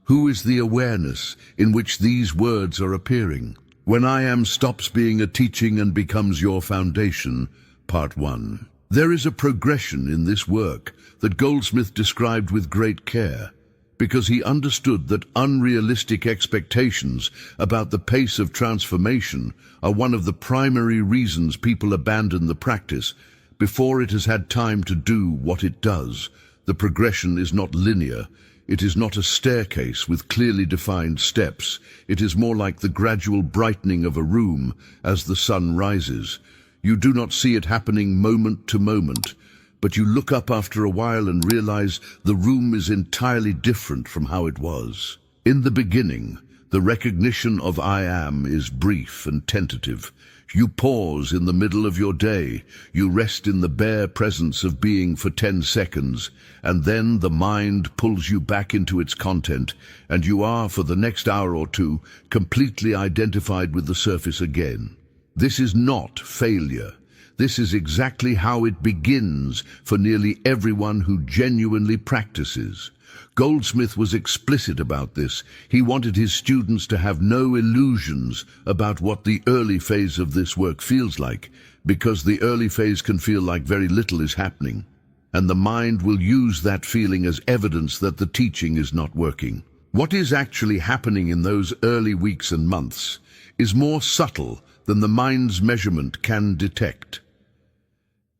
[SPEAKER 1] who is the awareness in which these words are appearing? When I am stops being a teaching and becomes your foundation, Part 1. There is a progression in this work that Goldsmith described with great care, because he understood that unrealistic expectations about the pace of transformation are one of the primary reasons people abandon the practice before it has had time to do what it does. The progression is not linear. It is not a staircase with clearly defined steps. It is more like the gradual brightening of a room as the sun rises. You do not see it happening moment to moment, but you look up after a while and realize the room is entirely different from how it was. In the beginning, the recognition of I am is brief and tentative. You pause in the middle of your day. You rest in the bare presence of being for 10 seconds, and then the mind pulls you back into its content, and you are, for the next hour or two, completely identified with the surface again. This is not failure. This is exactly how it begins for nearly everyone who genuinely practices. Goldsmith was explicit about this. He wanted his students to have no illusions about what the early phase of this work feels like, because the early phase can feel like very little is happening, and the mind will use that feeling as evidence that the teaching is not working. What is actually happening in those early weeks and months is more subtle than the mind's measurement can detect.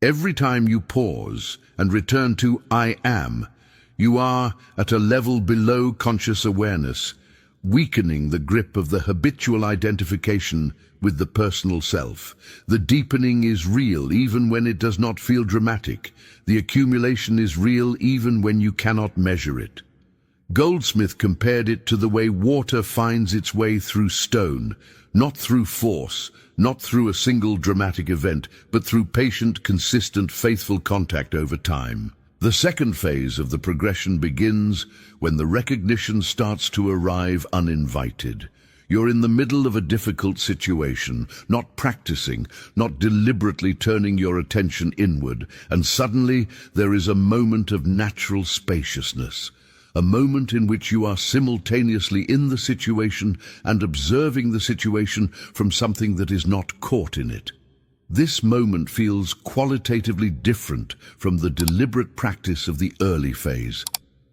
[SPEAKER 1] Every time you pause and return to I am, you are at a level below conscious awareness, weakening the grip of the habitual identification with the personal self. The deepening is real even when it does not feel dramatic. The accumulation is real even when you cannot measure it. Goldsmith compared it to the way water finds its way through stone, not through force, not through a single dramatic event, but through patient, consistent, faithful contact over time. The second phase of the progression begins when the recognition starts to arrive uninvited. You're in the middle of a difficult situation, not practicing, not deliberately turning your attention inward, and suddenly there is a moment of natural spaciousness, a moment in which you are simultaneously in the situation and observing the situation from something that is not caught in it. This moment feels qualitatively different from the deliberate practice of the early phase.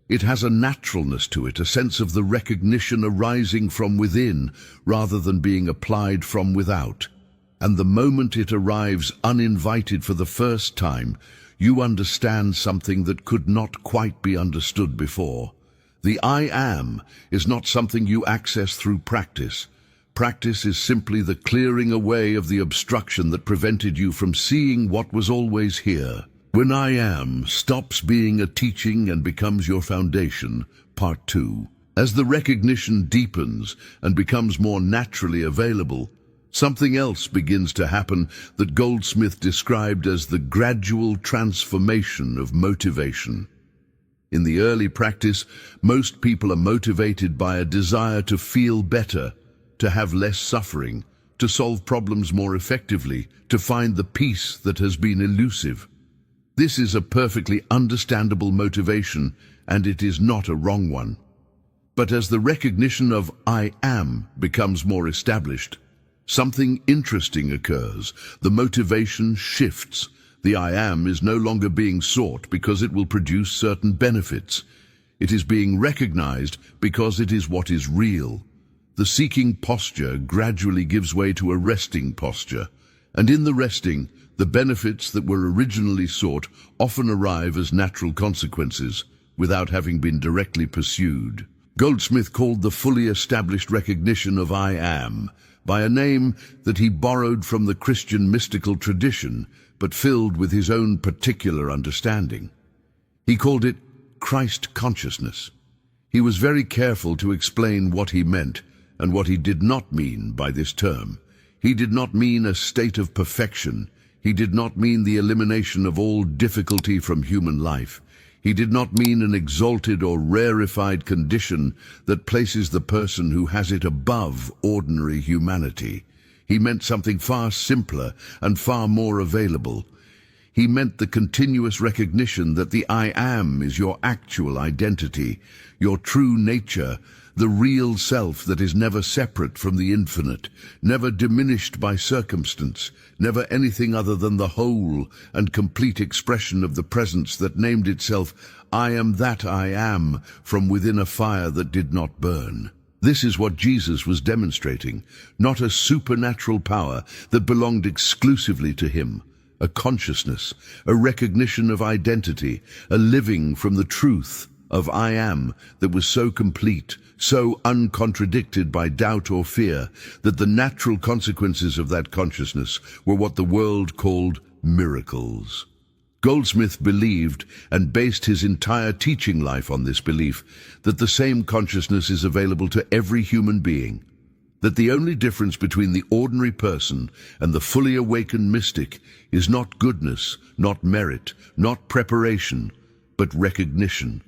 [SPEAKER 1] It has a naturalness to it, a sense of the recognition arising from within rather than being applied from without. And the moment it arrives uninvited for the first time, you understand something that could not quite be understood before. The I am is not something you access through practice. Practice is simply the clearing away of the obstruction that prevented you from seeing what was always here. When I am stops being a teaching and becomes your foundation, part 2. As the recognition deepens and becomes more naturally available, something else begins to happen that Goldsmith described as the gradual transformation of motivation. In the early practice, most people are motivated by a desire to feel better, to have less suffering, to solve problems more effectively, to find the peace that has been elusive. This is a perfectly understandable motivation, and it is not a wrong one. But as the recognition of I am becomes more established, something interesting occurs. The motivation shifts. The I am is no longer being sought because it will produce certain benefits. It is being recognized because it is what is real. The seeking posture gradually gives way to a resting posture, and in the resting, the benefits that were originally sought often arrive as natural consequences, without having been directly pursued. Goldsmith called the fully established recognition of I am by a name that he borrowed from the Christian mystical tradition, but filled with his own particular understanding. He called it Christ consciousness. He was very careful to explain what he meant and what he did not mean by this term. He did not mean a state of perfection. He did not mean the elimination of all difficulty from human life. He did not mean an exalted or rarefied condition that places the person who has it above ordinary humanity. He meant something far simpler and far more available. He meant the continuous recognition that the I am is your actual identity, your true nature, the real self that is never separate from the infinite, never diminished by circumstance, never anything other than the whole and complete expression of the presence that named itself, I am that I am, from within a fire that did not burn. This is what Jesus was demonstrating, not a supernatural power that belonged exclusively to him, a consciousness, a recognition of identity, a living from the truth of I am that was so complete, so uncontradicted by doubt or fear, that the natural consequences of that consciousness were what the world called miracles. Goldsmith believed, and based his entire teaching life on this belief, that the same consciousness is available to every human being, that the only difference between the ordinary person and the fully awakened mystic is not goodness, not merit, not preparation, but recognition.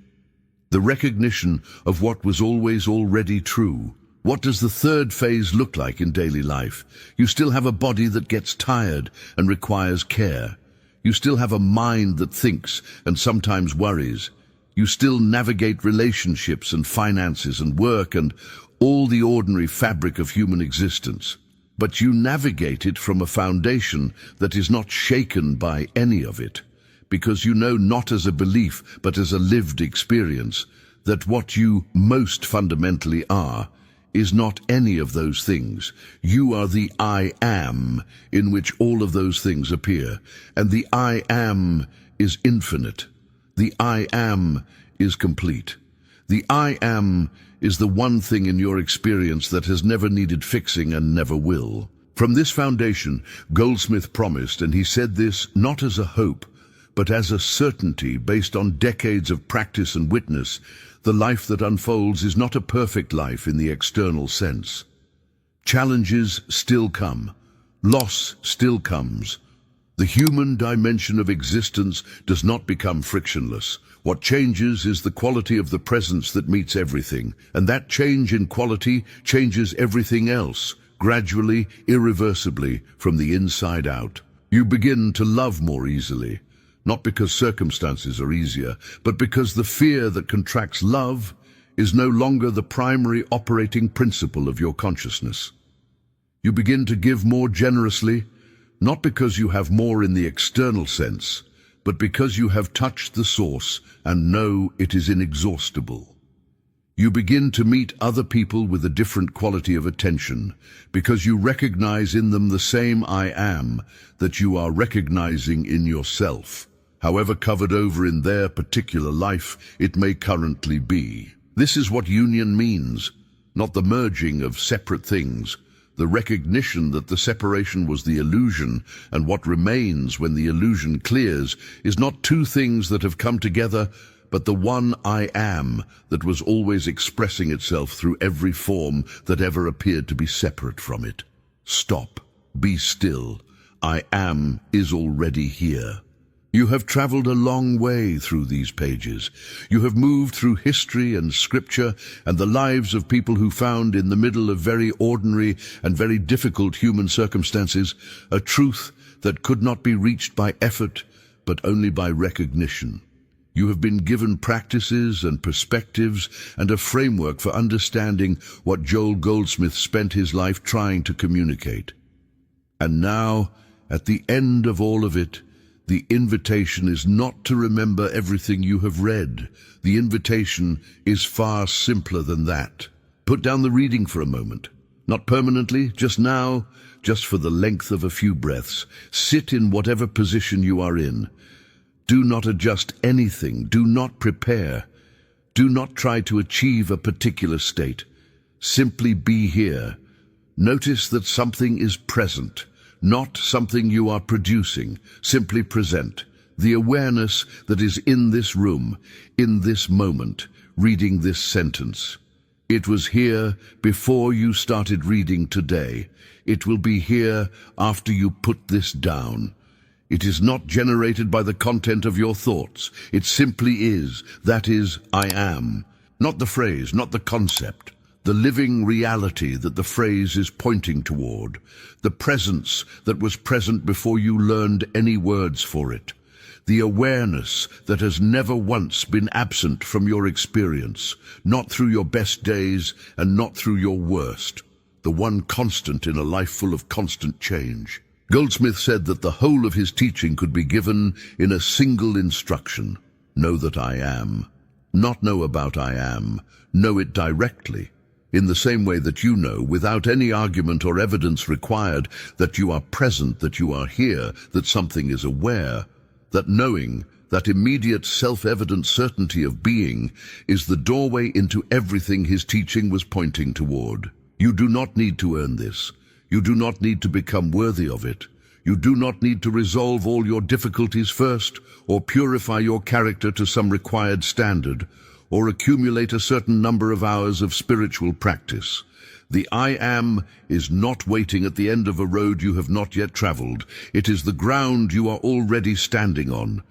[SPEAKER 1] The recognition of what was always already true. What does the third phase look like in daily life? You still have a body that gets tired and requires care. You still have a mind that thinks and sometimes worries. You still navigate relationships and finances and work and all the ordinary fabric of human existence. But you navigate it from a foundation that is not shaken by any of it, because you know, not as a belief but as a lived experience, that what you most fundamentally are is not any of those things. You are the I am in which all of those things appear, and the I am is infinite. The I am is complete. The I am is the one thing in your experience that has never needed fixing and never will. From this foundation, Goldsmith promised, and he said this not as a hope, but as a certainty based on decades of practice and witness, the life that unfolds is not a perfect life in the external sense. Challenges still come. Loss still comes. The human dimension of existence does not become frictionless. What changes is the quality of the presence that meets everything, and that change in quality changes everything else, gradually, irreversibly, from the inside out. You begin to love more easily, not because circumstances are easier, but because the fear that contracts love is no longer the primary operating principle of your consciousness. You begin to give more generously, not because you have more in the external sense, but because you have touched the source and know it is inexhaustible. You begin to meet other people with a different quality of attention because you recognize in them the same I am that you are recognizing in yourself, however covered over in their particular life it may currently be. This is what union means, not the merging of separate things, the recognition that the separation was the illusion, and what remains when the illusion clears is not two things that have come together, but the one I am that was always expressing itself through every form that ever appeared to be separate from it. Stop. Be still. I am is already here. You have traveled a long way through these pages. You have moved through history and scripture and the lives of people who found in the middle of very ordinary and very difficult human circumstances a truth that could not be reached by effort, but only by recognition. You have been given practices and perspectives and a framework for understanding what Joel Goldsmith spent his life trying to communicate. And now, at the end of all of it, the invitation is not to remember everything you have read. The invitation is far simpler than that. Put down the reading for a moment. Not permanently, just now, just for the length of a few breaths. Sit in whatever position you are in. Do not adjust anything. Do not prepare. Do not try to achieve a particular state. Simply be here. Notice that something is present, not something you are producing. Simply present. The awareness that is in this room, in this moment, reading this sentence. It was here before you started reading today. It will be here after you put this down. It is not generated by the content of your thoughts. It simply is. That is, I am. Not the phrase, not the concept. The living reality that the phrase is pointing toward. The presence that was present before you learned any words for it. The awareness that has never once been absent from your experience, not through your best days and not through your worst. The one constant in a life full of constant change. Goldsmith said that the whole of his teaching could be given in a single instruction. Know that I am. Not know about I am. Know it directly. In the same way that you know, without any argument or evidence required, that you are present, that you are here, that something is aware. That knowing, that immediate self-evident certainty of being, is the doorway into everything his teaching was pointing toward. You do not need to earn this. You do not need to become worthy of it. You do not need to resolve all your difficulties first, or purify your character to some required standard, or accumulate a certain number of hours of spiritual practice. The I am is not waiting at the end of a road you have not yet traveled. It is the ground you are already standing on.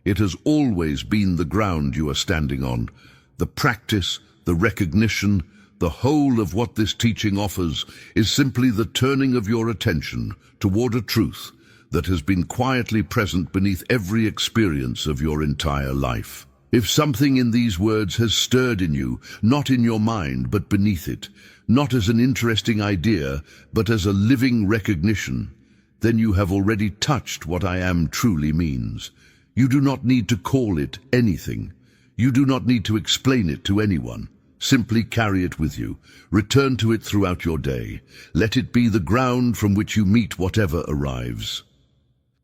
[SPEAKER 1] It has always been the ground you are standing on. The practice, the recognition, the whole of what this teaching offers is simply the turning of your attention toward a truth that has been quietly present beneath every experience of your entire life. If something in these words has stirred in you, not in your mind, but beneath it, not as an interesting idea, but as a living recognition, then you have already touched what I am truly means. You do not need to call it anything. You do not need to explain it to anyone. Simply carry it with you. Return to it throughout your day. Let it be the ground from which you meet whatever arrives.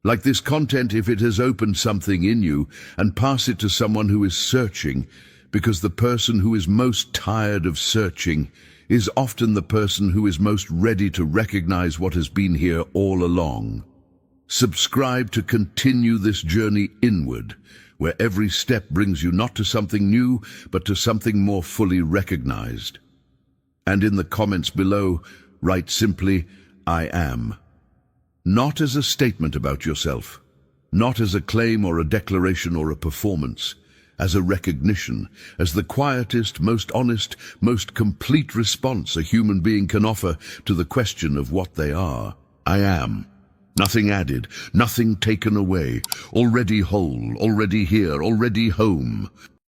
[SPEAKER 1] Like this content, if it has opened something in you, and pass it to someone who is searching, because the person who is most tired of searching is often the person who is most ready to recognize what has been here all along. Subscribe to continue this journey inward, where every step brings you not to something new, but to something more fully recognized. And in the comments below, write simply, I am. Not as a statement about yourself, not as a claim or a declaration or a performance, as a recognition, as the quietest, most honest, most complete response a human being can offer to the question of what they are. I am. Nothing added, nothing taken away. Already whole, already here, already home.